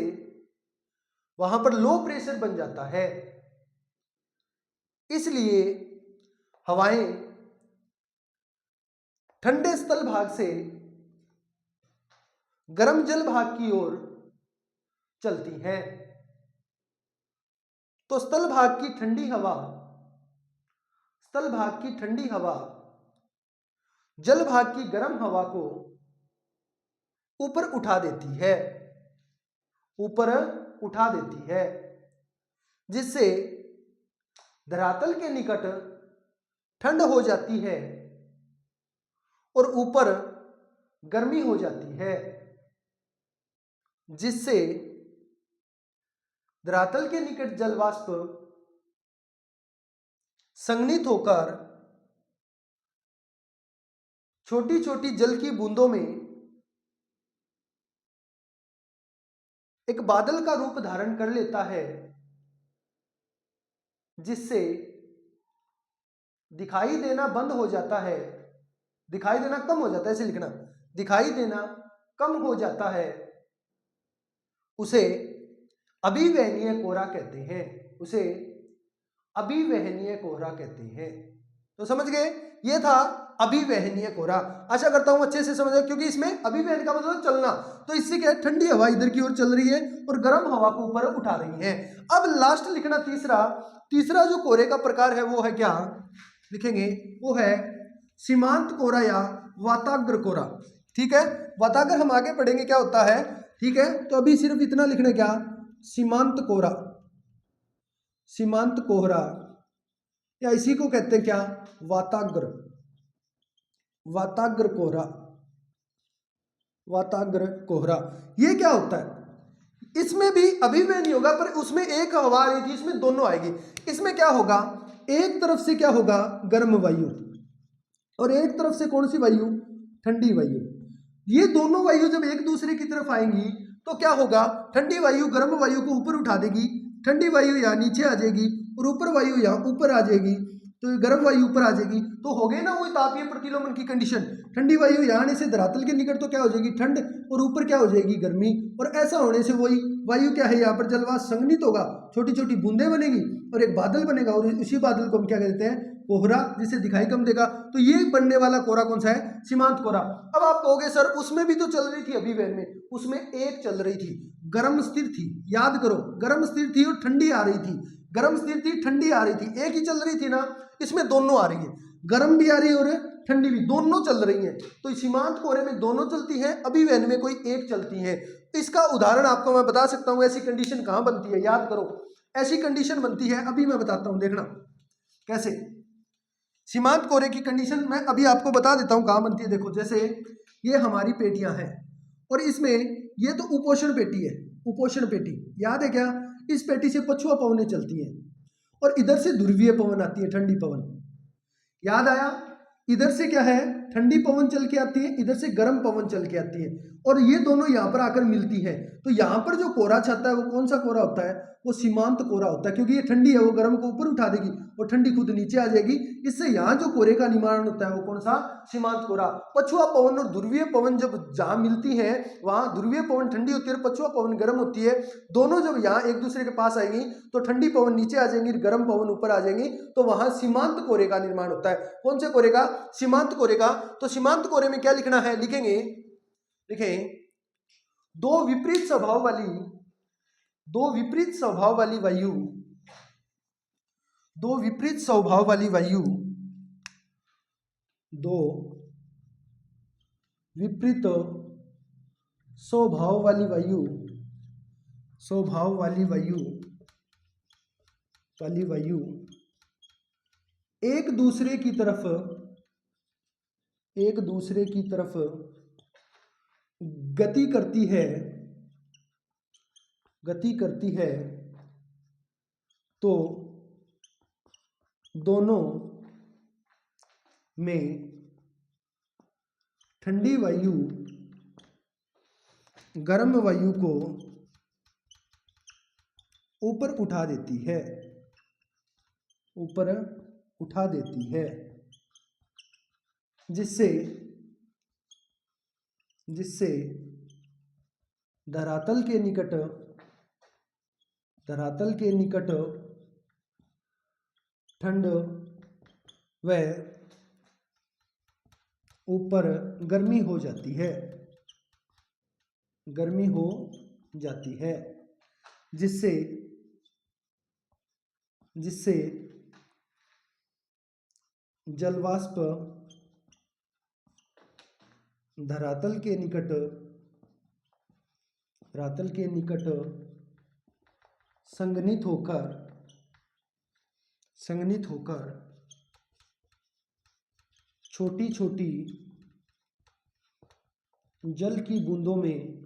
वहां पर लो प्रेशर बन जाता है। इसलिए हवाएं ठंडे स्थल भाग से गर्म जल भाग की ओर चलती हैं। तो स्थल भाग की ठंडी हवा जल भाग की गर्म हवा को ऊपर उठा देती है, जिससे धरातल के निकट ठंड हो जाती है और ऊपर गर्मी हो जाती है, जिससे धरातल के निकट जल वाष्प संघनित होकर छोटी छोटी जल की बूंदों में एक बादल का रूप धारण कर लेता है, जिससे दिखाई देना बंद हो जाता है, दिखाई देना कम हो जाता है, ऐसे लिखना, दिखाई देना कम हो जाता है। उसे अभिवहनीय कोहरा कहते हैं। तो समझ गए, ये था अभिवहनीय कोहरा। आशा करता हूं अच्छे से समझ गए, क्योंकि इसमें अभिवहन का मतलब चलना, तो इससे क्या है, ठंडी हवा इधर की ओर चल रही है और गर्म हवा को ऊपर उठा रही है। अब लास्ट लिखना तीसरा जो कोहरे का प्रकार है वो है क्या लिखेंगे, वो है सीमांत कोहरा या वाताग्र कोहरा। ठीक है, वाताग्र हम आगे पढ़ेंगे क्या होता है। ठीक है, तो अभी सिर्फ इतना लिखना, क्या सीमांत कोहरा या इसी को कहते हैं क्या, वाताग्र कोहरा। ये क्या होता है, इसमें भी अभिव्यय नहीं होगा, पर उसमें एक हवा आ रही थी, इसमें दोनों आएगी। इसमें क्या होगा, एक तरफ से क्या होगा, गर्म वायु, और एक तरफ से कौन सी वायु, ठंडी वायु। ये दोनों वायु जब एक दूसरे की तरफ आएंगी तो क्या होगा, ठंडी वायु गर्म वायु को ऊपर उठा देगी, ठंडी वायु यहाँ नीचे आ जाएगी और ऊपर वायु यहाँ ऊपर आ जाएगी, तो गर्म वायु ऊपर आ जाएगी। तो हो गए ना वही तापीय प्रतिलोमन की कंडीशन, ठंडी वायु यहाँ आने से धरातल के निकट तो क्या हो जाएगी, ठंड, और ऊपर क्या हो जाएगी, गर्मी। और ऐसा होने से वही वायु क्या है, यहाँ पर जलवाष्प संघनित होगा, छोटी छोटी बूंदें बनेगी और एक बादल बनेगा, और उसी बादल को हम क्या कहते हैं, कोहरा, जिसे दिखाई कम देगा। तो ये बनने वाला कोहरा कौन सा है, सीमांत कोहरा। अब आप कहोगे सर उसमें भी तो चल रही थी अभिव्यय में, उसमें एक चल रही थी, गर्म स्थिर थी, याद करो, गर्म स्थिर थी और ठंडी आ रही थी, गर्म स्थिर थी ठंडी आ रही थी, एक ही चल रही थी ना, इसमें दोनों आ रही है, गर्म भी आ रही है और ठंडी भी, दोनों चल रही है। तो सीमांत कोहरे में दोनों चलती है, अभिव्यय में कोई एक चलती है। इसका उदाहरण आपको मैं बता सकता हूं, ऐसी कंडीशन कहां बनती है, याद करो, ऐसी कंडीशन बनती है, अभी मैं बताता हूं, देखना कैसे। सीमांत कोहरे की कंडीशन मैं अभी आपको बता देता हूं कहां बनती है। देखो, जैसे ये हमारी पेटियां हैं और इसमें ये तो उपोषण पेटी है, उपोषण पेटी याद है क्या, इस पेटी से पछुआ पवनें चलती हैं और इधर से ध्रुवीय पवन आती है, ठंडी पवन, याद आया। इधर से क्या है, ठंडी पवन चल के आती है, इधर से गर्म पवन चल के आती है, और ये दोनों यहाँ पर आकर मिलती है। तो यहाँ पर जो कोहरा छाता है वो कौन सा कोहरा होता है, वो सीमांत कोहरा होता है, क्योंकि ये ठंडी है, वो गर्म को ऊपर उठा देगी और ठंडी खुद नीचे आ जाएगी। इससे यहाँ जो कोहरे का निर्माण होता है वो कौन सा, सीमांत कोहरा। पछुआ पवन और ध्रुवीय पवन जब जहाँ मिलती है, वहाँ ध्रुवीय पवन ठंडी होती है और पछुआ पवन गर्म होती है, दोनों जब यहाँ एक दूसरे के पास आएंगी तो ठंडी पवन नीचे आ जाएंगी, गर्म पवन ऊपर आ जाएंगी, तो वहां सीमांत कोहरे का निर्माण होता है। कौन से कोहरे का, सीमांत कोहरे का। तो सीमांत कोहरे में क्या लिखना है, लिखेंगे, लिखें, दो विपरीत स्वभाव वाली वायु, दो विपरीत स्वभाव वाली वायु, दो विपरीत स्वभाव वाली वायु एक दूसरे की तरफ गति करती है, तो दोनों में ठंडी वायु गर्म वायु को ऊपर उठा देती है, जिससे धरातल के निकट ठंड व ऊपर गर्मी हो जाती है, गर्मी हो जाती है, जिससे जिससे जलवाष्प धरातल के निकट संघनित होकर छोटी छोटी जल की बूंदों में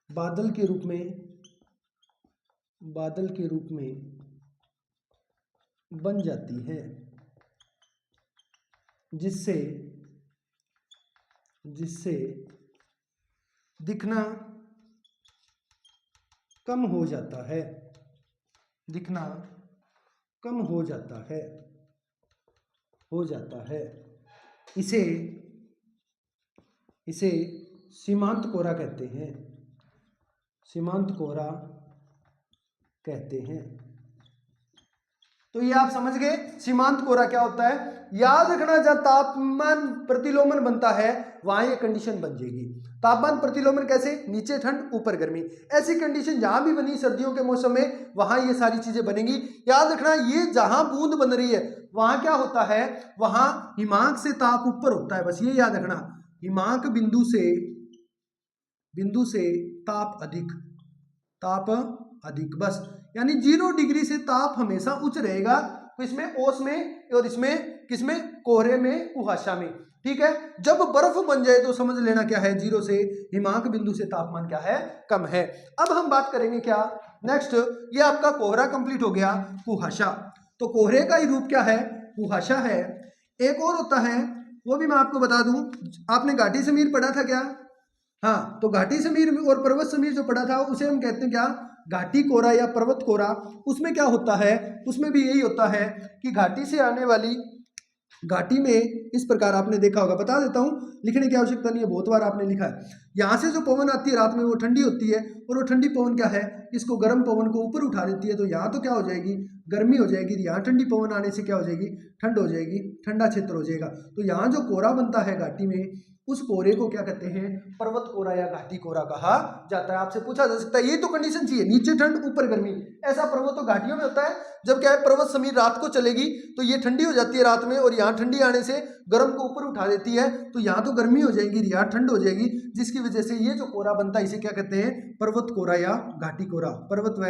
बादल के रूप में बन जाती है, जिससे दिखना कम हो जाता है, इसे सीमांत कोहरा कहते हैं। तो ये आप समझ गए सीमांत कोहरा क्या होता है। याद रखना, जब तापमान प्रतिलोमन बनता है वहां ये कंडीशन बन जाएगी। तापमान प्रतिलोमन कैसे, नीचे ठंड ऊपर गर्मी, ऐसी कंडीशन जहां भी बनी सर्दियों के मौसम में वहां ये सारी चीजें बनेंगी। याद रखना, ये जहां बूंद बन रही है वहां क्या होता है, वहां हिमांक से ताप ऊपर होता है, बस ये याद रखना। हिमांक बिंदु से ताप अधिक बस, यानी 0 डिग्री से ताप हमेशा उच्च रहेगा, तो इसमें ओस में और इसमें किसमें, कोहरे में, कुहासा में। ठीक है, जब बर्फ बन जाए तो समझ लेना क्या है, 0 से हिमांक बिंदु से तापमान क्या है, कम है। अब हम बात करेंगे क्या, नेक्स्ट, ये आपका कोहरा कंप्लीट हो गया, कुहासा। तो कोहरे का ही रूप क्या है, कुहासा है। एक और होता है, वो भी मैं आपको बता दूं, आपने घाटी समीर पढ़ा था क्या, हाँ, तो घाटी समीर और पर्वत समीर जो पढ़ा था उसे हम कहते हैं क्या, घाटी कोहरा या पर्वत कोहरा। उसमें क्या होता है, उसमें भी यही होता है कि घाटी से आने वाली, घाटी में इस प्रकार आपने देखा होगा, बता देता हूं, लिखने की आवश्यकता नहीं है, बहुत बार आपने लिखा है। यहाँ से जो पवन आती है रात में वो ठंडी होती है, और वो ठंडी पवन क्या है, इसको गर्म पवन को ऊपर उठा देती है, तो यहाँ तो क्या हो जाएगी, गर्मी हो जाएगी। यहाँ ठंडी पवन आने से क्या हो जाएगी, ठंड हो जाएगी, ठंडा क्षेत्र हो जाएगा। तो यहाँ जो कोहरा बनता है घाटी में, उस कोहरे को क्या कहते हैं, पर्वत कोहरा या घाटी कोहरा कहा जाता है। आपसे पूछा जा सकता है, ये तो कंडीशन चाहिए, नीचे ठंड ऊपर गर्मी, ऐसा पर्वत और घाटियों में होता है। जब क्या है, पर्वत समीर रात को चलेगी तो ये ठंडी हो जाती है रात में, और यहाँ ठंडी आने से गर्म को ऊपर उठा देती है, तो यहाँ तो गर्मी हो जाएगी, यहाँ ठंड हो जाएगी, जिसकी वजह से ये जो कोहरा बनता है इसे क्या कहते हैं, पर्वत कोहरा या घाटी कोहरा, पर्वत व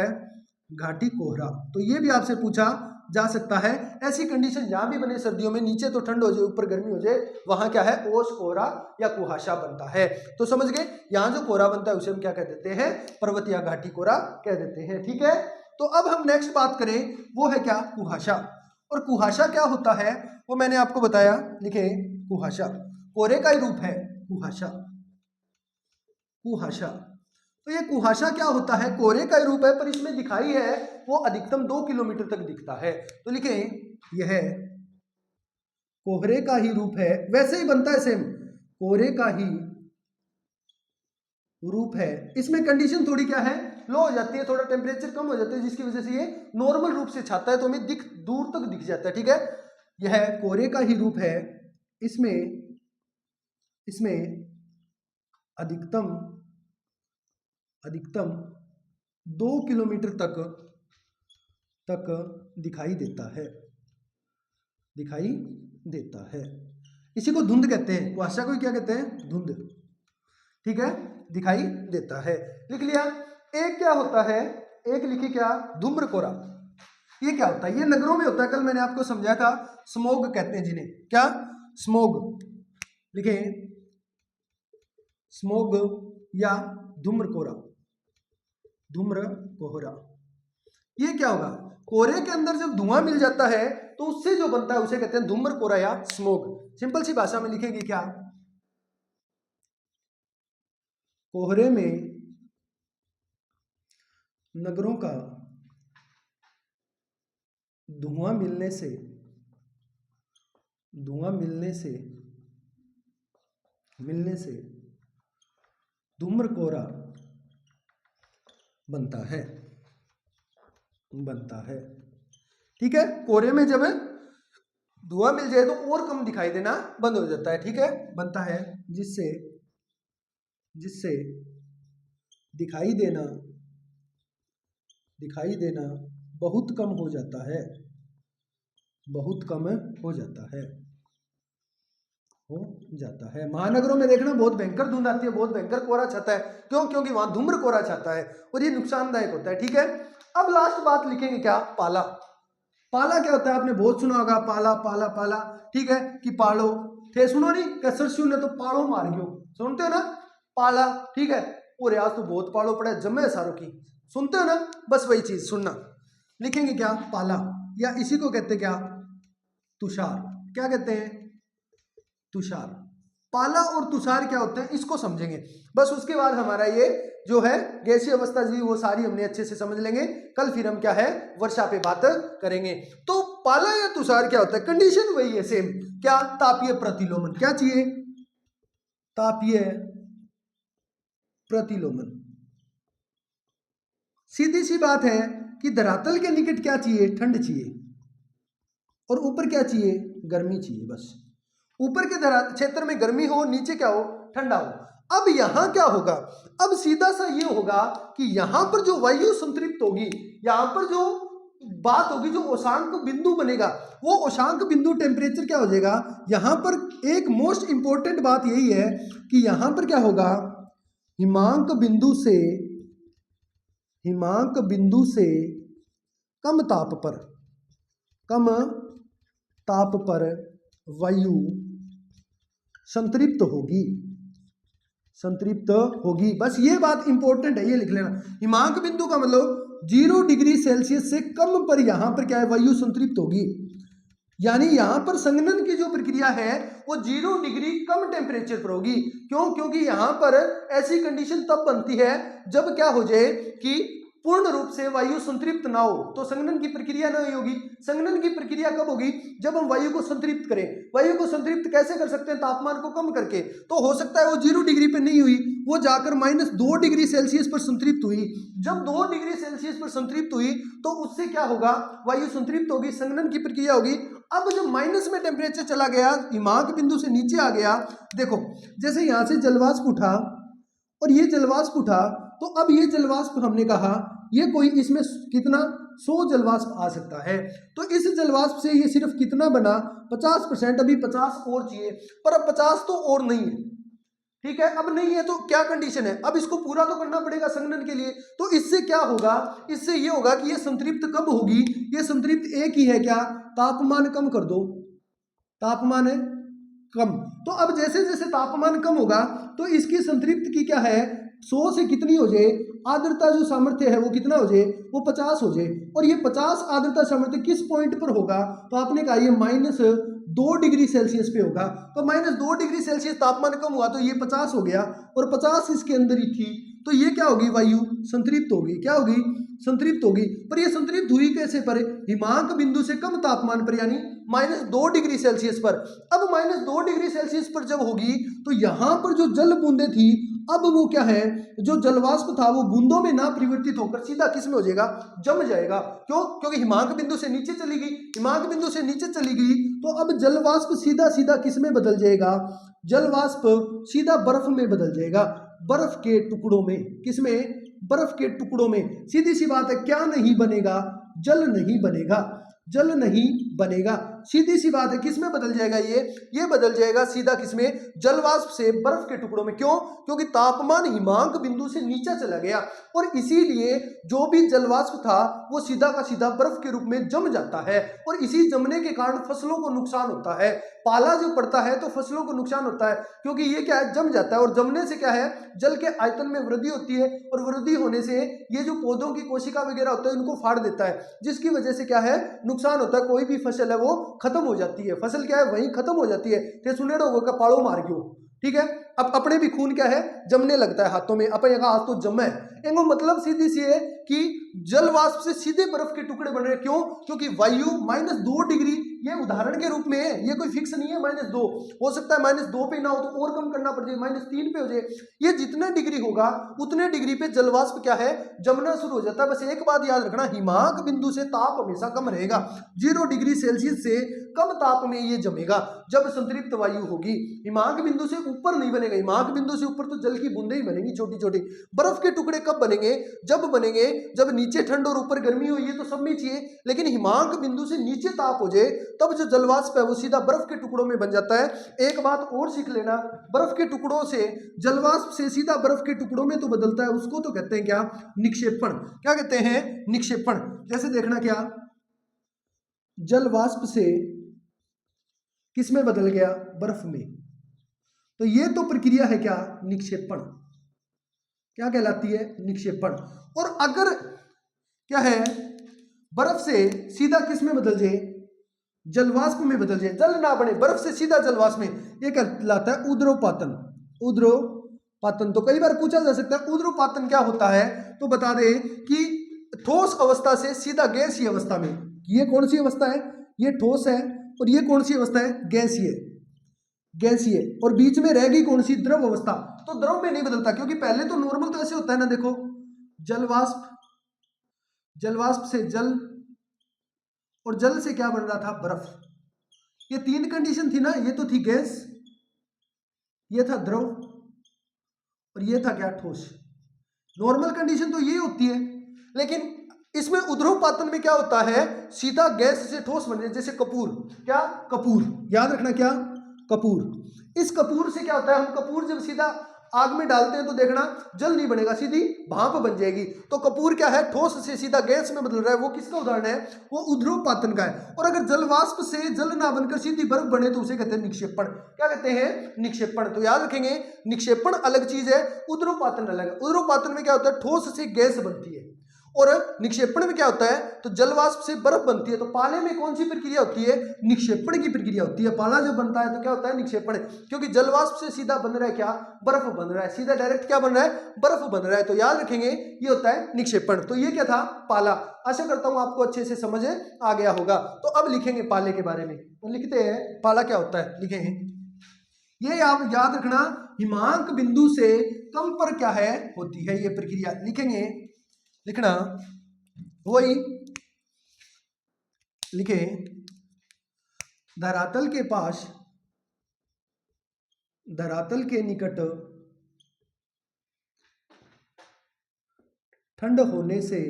घाटी कोहरा। तो ये भी आपसे पूछा जा सकता है। ऐसी कंडीशन जहां भी बने सर्दियों में, नीचे तो ठंड हो जाए ऊपर गर्मी हो जाए, वहां क्या है, ओस कोहरा या कुहासा बनता है। तो समझ गए, यहां जो कोहरा बनता है उसे हम क्या कह देते हैं, पर्वत या घाटी कोहरा कह देते हैं। ठीक है, तो अब हम नेक्स्ट बात करें, वो है क्या, कुहासा। और कुहासा क्या होता है वो मैंने आपको बताया, लिखे, कुहासा कोहरे का ही रूप है, कुहासा। तो ये कुहासा क्या होता है, कोहरे का ही रूप है, पर इसमें दिखाई है वो अधिकतम 2 किलोमीटर तक दिखता है। तो लिखें, यह कोहरे का ही रूप है, वैसे ही बनता है सेम, कोहरे का ही रूप है। इसमें कंडीशन थोड़ी क्या है, लो हो जाती है, थोड़ा टेम्परेचर कम हो जाता है, जिसकी वजह से ये नॉर्मल रूप से छाता है, तो हमें दूर तक दिख जाता है। ठीक है, यह कोहरे का ही रूप है, इसमें अधिकतम 2 किलोमीटर तक दिखाई देता है। इसी को धुंध कहते हैं, कुहासा को क्या कहते हैं, धुंध। ठीक है, दिखाई देता है, लिख लिया। एक क्या होता है, एक लिखी क्या, धूम्र कोहरा। ये क्या होता है, ये नगरों में होता है, कल मैंने आपको समझाया था, स्मोग कहते हैं जिन्हें, क्या, स्मोग। लिखे, स्मोग या धूम्र कोहरा। ये क्या होगा, कोहरे के अंदर जब धुआं मिल जाता है तो उससे जो बनता है उसे कहते हैं धूम्र कोहरा या स्मोग। सिंपल सी भाषा में लिखेंगे क्या, कोहरे में नगरों का धुआं मिलने से धूम्र कोहरा बनता है। ठीक है, कोहरे में जब धुआं मिल जाए तो और कम दिखाई देना बंद हो जाता है, ठीक है, बनता है जिससे जिससे दिखाई देना बहुत कम हो जाता है, बहुत कम हो जाता है, हो जाता है। महानगरों में देखना बहुत भयंकर धुंध आती है, बहुत भयंकर कोहरा छाता है। क्यों? क्योंकि वहां धूम्र कोहरा छाता है और ये नुकसानदायक होता है, ठीक है। अब लास्ट बात लिखेंगे क्या? पाला। पाला क्या होता है? आपने बहुत सुना होगा, पाला पाला पाला, ठीक है, कि पालो थे, सुनो नहीं, कसरसू ने तो पालो मार गयो, सुनते हो ना, पाला, ठीक है। और आज तो बहुत पालो पड़ा है, जमे सारों की, सुनते हो ना, बस वही चीज सुनना। लिखेंगे क्या? पाला, या इसी को कहते क्या? तुषार। क्या कहते हैं? तुषार। पाला और तुषार क्या होते हैं इसको समझेंगे, बस उसके बाद हमारा ये जो है गैसीय अवस्था जी वो सारी हमने अच्छे से समझ लेंगे। कल फिर हम क्या है वर्षा पे बात करेंगे। तो पाला या तुषार क्या होता है? कंडीशन वही है सेम, क्या? तापीय प्रतिलोमन। क्या चाहिए? तापीय प्रतिलोमन। सीधी सी बात है कि धरातल के निकट क्या चाहिए? ठंड चाहिए, और ऊपर क्या चाहिए? गर्मी चाहिए। बस ऊपर के क्षेत्र में गर्मी हो, नीचे क्या हो? ठंडा हो। अब यहां क्या होगा? अब सीधा सा ये होगा कि यहां पर जो वायु संतृप्त होगी, यहां पर जो बात होगी, जो औशांक बिंदु बनेगा, वो औशांक बिंदु टेम्परेचर क्या हो जाएगा? यहां पर एक मोस्ट इंपॉर्टेंट बात यही है कि यहां पर क्या होगा? हिमांक बिंदु से कम ताप पर वायु संतृप्त होगी। बस ये बात इंपॉर्टेंट है, ये लिख लेना। हिमांक बिंदु का मतलब 0 डिग्री सेल्सियस से कम पर यहां पर क्या है? वायु संतृप्त होगी। यानी यहां पर संघनन की जो प्रक्रिया है वो 0 डिग्री कम टेम्परेचर पर होगी। क्यों? क्योंकि यहां पर ऐसी कंडीशन तब बनती है जब क्या हो जाए कि पूर्ण रूप से वायु संतृप्त ना हो, तो संघनन की प्रक्रिया नहीं होगी। संघनन की प्रक्रिया कब होगी? जब हम वायु को संतृप्त करें। वायु को संतृप्त कैसे कर सकते हैं? तापमान को कम करके। तो हो सकता है वो 0 डिग्री पे नहीं हुई, वो जाकर -2 डिग्री सेल्सियस पर संतृप्त हुई। जब 2 डिग्री सेल्सियस पर संतृप्त हुई तो उससे क्या होगा? वायु संतृप्त होगी, संघनन की प्रक्रिया होगी। अब जब माइनस में टेम्परेचर चला गया, हिमांक बिंदु से नीचे आ गया, देखो जैसे यहां से जलवाष्प उठा और ये जलवाष्प उठा, तो अब ये जलवाष्प हमने कहा ये कोई इसमें कितना 100 जलवाष्प आ सकता है। तो इस जलवाष्प से ये सिर्फ कितना बना? 50%। अभी 50 और चाहिए, पर अब 50 तो और नहीं है, ठीक है। अब नहीं है तो क्या कंडीशन है? अब इसको पूरा तो करना पड़ेगा संघनन के लिए। तो इससे क्या होगा? इससे ये होगा कि ये संतृप्त कब होगी? ये संतृप्त एक ही है, क्या? तापमान कम कर दो, तापमान है कम। तो अब जैसे जैसे तापमान कम होगा तो इसकी संतृप्त की क्या है? 100 से कितनी हो जाए? आर्द्रता जो सामर्थ्य है वो कितना हो जाए? वो 50 हो जाए। और ये 50 आर्द्रता सामर्थ्य किस पॉइंट पर होगा? तो आपने कहा ये -2 डिग्री सेल्सियस पे होगा। तो -2 डिग्री सेल्सियस तापमान कम हुआ तो ये 50 हो गया, और 50 इसके अंदर ही थी, तो ये क्या होगी? वायु संतृप्त होगी। क्या होगी? संतृप्त होगी। पर ये संतृप्त हुई कैसे? पर हिमांक बिंदु से कम तापमान पर, यानी -2 डिग्री सेल्सियस पर। अब -2 डिग्री सेल्सियस पर जब होगी तो यहां पर जो जल बूंदे थी, अब वो क्या है? जो जलवाष्प था वो बूंदों में ना परिवर्तित होकर सीधा किस में हो जाएगा? जम जाएगा। क्यों? क्योंकि हिमांक बिंदु से नीचे चली गई। हिमांक बिंदु से नीचे चली गई तो अब जलवाष्प सीधा सीधा किस में बदल जाएगा? जलवाष्प सीधा बर्फ में बदल जाएगा, बर्फ के टुकड़ों में। किसमें? बर्फ के टुकड़ों में। सीधी सी बात है, क्या नहीं बनेगा? जल नहीं बनेगा, जल नहीं बनेगा। सीधी सी बात है, किसमें बदल जाएगा? ये बदल जाएगा सीधा किसमें? जलवाष्प से बर्फ के टुकड़ों में। क्यों? क्योंकि तापमान हिमांक बिंदु से नीचे चला गया, और इसीलिए जो भी जलवाष्प था वो सीधा का सीधा बर्फ के रूप में जम जाता है, और इसी जमने के कारण फसलों को नुकसान होता है। पाला जो पड़ता है तो फसलों को नुकसान होता है, क्योंकि ये क्या है? जम जाता है, और जमने से क्या है? जल के आयतन में वृद्धि होती है, और वृद्धि होने से ये जो पौधों की कोशिका वगैरह होता है इनको फाड़ देता है, जिसकी वजह से क्या है? नुकसान होता है। कोई भी फसल है वो खत्म हो जाती है। फसल क्या है? वहीं खत्म हो जाती है। ते सुनेड़ो का पाड़ो मार गयो, ठीक है। अब अपने भी खून क्या है? जमने लगता है हाथों में। अपन यहाँ आज तो जमा है, इनको मतलब सीधी सी है कि जल वाष्प से सीधे बर्फ के टुकड़े बन रहे हैं। क्यों? क्योंकि वायु -2 डिग्री, ये उदाहरण के रूप में है, ये कोई फिक्स नहीं है। -2 हो सकता है, -2 पे ना हो तो और कम करना पड़ जाए, -3 पे हो जाए। ये जितने डिग्री होगा उतने डिग्री पे जल वाष्प क्या है, जमना शुरू हो जाता है। बस एक बात याद रखना, हिमांक बिंदु से ताप हमेशा कम रहेगा। 0 डिग्री सेल्सियस से कम ताप में ये जमेगा जब संतृप्त वायु होगी। हिमांक बिंदु से ऊपर नहीं बनेगा। हिमांक बिंदु से ऊपर तो जल की बूंदें ही बनेंगी, छोटी छोटी। बर्फ के टुकड़े कब बनेंगे? जब बनेंगे जब नीचे ठंड और ऊपर गर्मी हो। ये तो सब में चाहिए, लेकिन हिमांक बिंदु से नीचे ताप हो जाए तब जो जलवाष्प है वो सीधा बर्फ के टुकड़ों में बन जाता है। एक बात और सीख लेना, बर्फ के टुकड़ों से जलवाष्प से सीधा बर्फ के टुकड़ों में तो बदलता है, उसको तो कहते हैं क्या? निक्षेपण। क्या कहते हैं? निक्षेपण। जैसे देखना, क्या जलवाष्प से किस में बदल गया? बर्फ में। तो ये तो प्रक्रिया है क्या? निक्षेपण। क्या कहलाती है? निक्षेपण। और अगर क्या है, बर्फ से सीधा किस में बदल जाए? जलवाष्प में बदल जाए, जल ना बने, बर्फ से सीधा जलवाष्प में, ये कहलाता है ऊर्ध्वपातन। ऊर्ध्वपातन। तो कई बार पूछा जा सकता है ऊर्ध्वपातन क्या होता है, तो बता दे कि ठोस अवस्था से सीधा गैसीय अवस्था में। ये कौन सी अवस्था है? ये ठोस है। और ये कौन सी अवस्था है? गैसीय। गैसीय। और बीच में रहेगी कौन सी? द्रव अवस्था। तो द्रव में नहीं बदलता, क्योंकि पहले तो नॉर्मल तो ऐसे होता है ना, देखो, जलवाष्प, जलवाष्प से जल, और जल से क्या बन रहा था? बर्फ। ये 3 कंडीशन थी ना, ये तो थी गैस, ये था द्रव, और ये था क्या? ठोस। नॉर्मल कंडीशन तो ये होती है, लेकिन इसमें ऊर्ध्वपातन में क्या होता है? सीधा गैस से ठोस बन जाए। जैसे कपूर। क्या? कपूर। याद रखना, क्या? कपूर। इस कपूर से क्या होता है, हम कपूर जब सीधा आग में डालते हैं तो देखना जल नहीं बनेगा, सीधी भाप बन जाएगी। तो कपूर क्या है? ठोस से सीधा गैस में बदल रहा है। वो किसका उदाहरण है? वो ऊर्ध्वपातन का है। और अगर जलवाष्प से जल ना बनकर सीधी बर्फ बने तो उसे कहते हैं निक्षेपण। क्या कहते हैं? निक्षेपण। तो याद रखेंगे, निक्षेपण अलग चीज है, ऊर्ध्वपातन अलग है। ऊर्ध्वपातन में क्या होता है? ठोस से गैस बनती है। और निक्षेपण में क्या होता है? तो जलवाष्प से बर्फ बनती है। तो पाले में कौन सी प्रक्रिया होती है? निक्षेपण की प्रक्रिया होती है। पाला जब बनता है तो क्या होता है? निक्षेपण। क्योंकि जलवाष्प से सीधा बन रहा है क्या? बर्फ बन रहा है। सीधा डायरेक्ट क्या बन रहा है? बर्फ बन रहा है। तो याद रखेंगे, ये होता है निक्षेपण। तो ये क्या था? पाला। आशा करता हूं आपको अच्छे से समझ आ गया होगा। तो अब लिखेंगे पाले के बारे में। तो लिखते हैं पाला क्या होता है, लिखेंगे। ये आप याद रखना, हिमांक बिंदु से कम पर क्या है? होती है ये प्रक्रिया। लिखेंगे, लिखना वही लिखे, धरातल के पास, धरातल के निकट ठंड होने से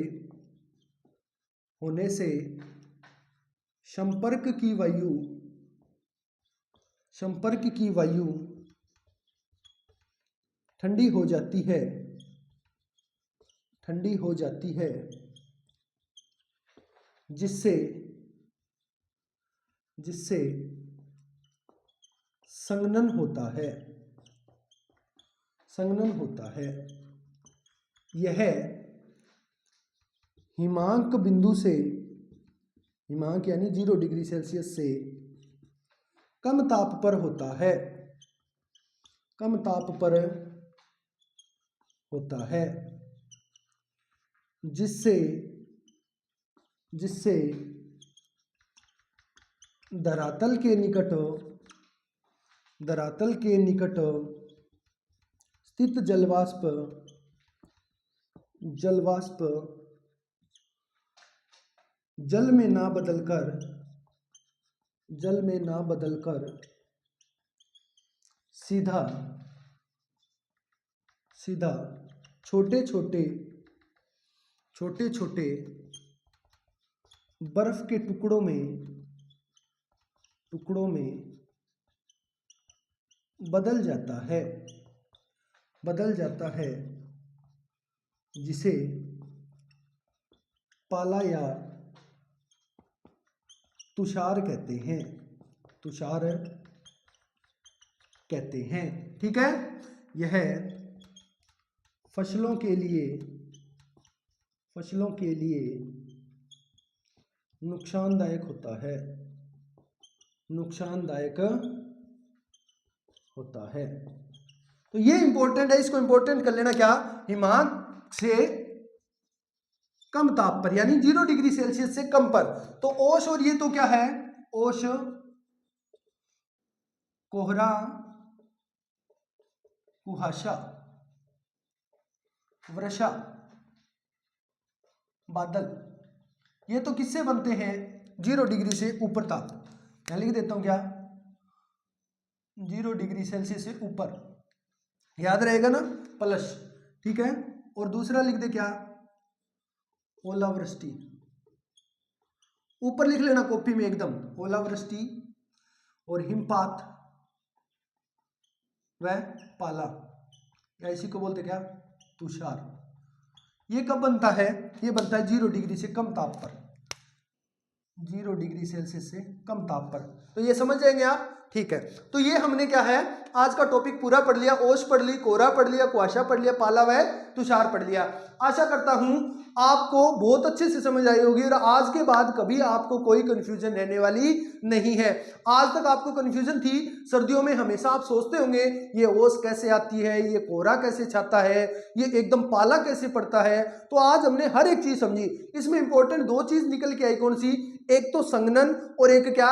संपर्क की वायु ठंडी हो जाती है, जिससे संघनन होता है। यह हिमांक बिंदु से, हिमांक यानी 0 डिग्री सेल्सियस से कम ताप पर होता है, जिससे धरातल के निकट स्थित जलवाष्प जल में ना बदलकर सीधा छोटे छोटे बर्फ के टुकड़ों में बदल जाता है, जिसे पाला या तुषार कहते हैं। ठीक है, यह फसलों के लिए नुकसानदायक होता है। तो ये इंपॉर्टेंट है, इसको इंपॉर्टेंट कर लेना। क्या? हिमांक से कम ताप पर, यानी 0 डिग्री सेल्सियस से कम पर। तो ओश और ये तो क्या है, ओश, कोहरा, कुहासा, वर्षा, बादल, ये तो किससे बनते हैं, 0 डिग्री से ऊपर ताप। मैं लिख देता हूं क्या, 0 डिग्री सेल्सियस से ऊपर, याद रहेगा ना, प्लस, ठीक है। और दूसरा लिख दे क्या, ओलावृष्टि, ऊपर लिख लेना कॉपी में एकदम, ओलावृष्टि और हिमपात व पाला, या इसी को बोलते क्या, तुषार। ये कब बनता है, ये बनता है 0 डिग्री से कम ताप पर, 0 डिग्री सेल्सियस से कम ताप पर। तो ये समझ जाएंगे आप, ठीक है। तो ये हमने क्या है, आज का टॉपिक पूरा पढ़ लिया, ओश पढ़ ली, कोहरा पढ़ लिया, कुहासा पढ़ लिया, पाला व तुषार पढ़ लिया। आशा करता हूं आपको बहुत अच्छे से समझ आई होगी और आज के बाद कभी आपको कोई कंफ्यूजन रहने वाली नहीं है। आज तक आपको कंफ्यूजन थी, सर्दियों में हमेशा आप सोचते होंगे ये ओस कैसे आती है, ये कोहरा कैसे छाता है, ये एकदम पाला कैसे पड़ता है। तो आज हमने हर एक चीज समझी। इसमें इंपॉर्टेंट 2 चीज निकल के आई, कौन सी, एक तो संघनन और एक क्या,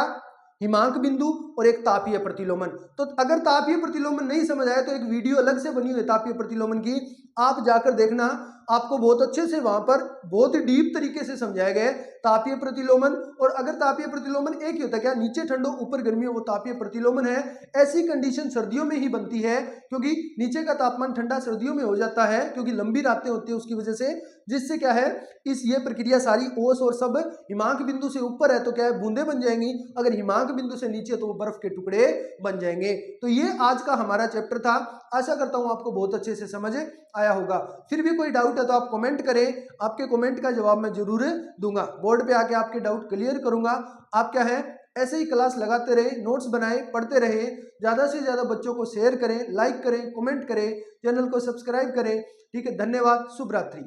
हिमांक बिंदु और एक तापीय प्रतिलोमन। तो अगर तापीय प्रतिलोमन नहीं समझ आया तो एक वीडियो अलग से बनी हुई है तापीय प्रतिलोमन की, आप जाकर देखना, आपको बहुत अच्छे से वहां पर बहुत ही डीप तरीके से समझाया गया है तापीय प्रतिलोमन। और अगर तापीय प्रतिलोमन एक ही होता है क्या, नीचे ठंडो ऊपर गर्मी हो, वो तापीय प्रतिलोमन है। ऐसी कंडीशन सर्दियों में ही बनती है क्योंकि नीचे का तापमान ठंडा सर्दियों में हो जाता है, क्योंकि लंबी रातें होती है उसकी वजह से, जिससे क्या है, ये प्रक्रिया सारी ओस और सब हिमांक बिंदु से ऊपर है तो क्या है, बूंदे बन जाएंगी, अगर हिमांक बिंदु से नीचे तो वो बर्फ के टुकड़े बन जाएंगे। तो ये आज का हमारा चैप्टर था। आशा करता हूं आपको बहुत अच्छे से समझ आया होगा। फिर भी कोई डाउट है तो आप कमेंट करें, आपके कमेंट का जवाब मैं जरूर दूंगा, बोर्ड पे आके आपके डाउट क्लियर करूंगा। आप क्या है, ऐसे ही क्लास लगाते रहे, नोट्स बनाए, पढ़ते रहे, ज्यादा से ज्यादा बच्चों को शेयर करें, लाइक करें, कमेंट करें, चैनल को सब्सक्राइब करें। ठीक है, धन्यवाद, शुभ रात्रि।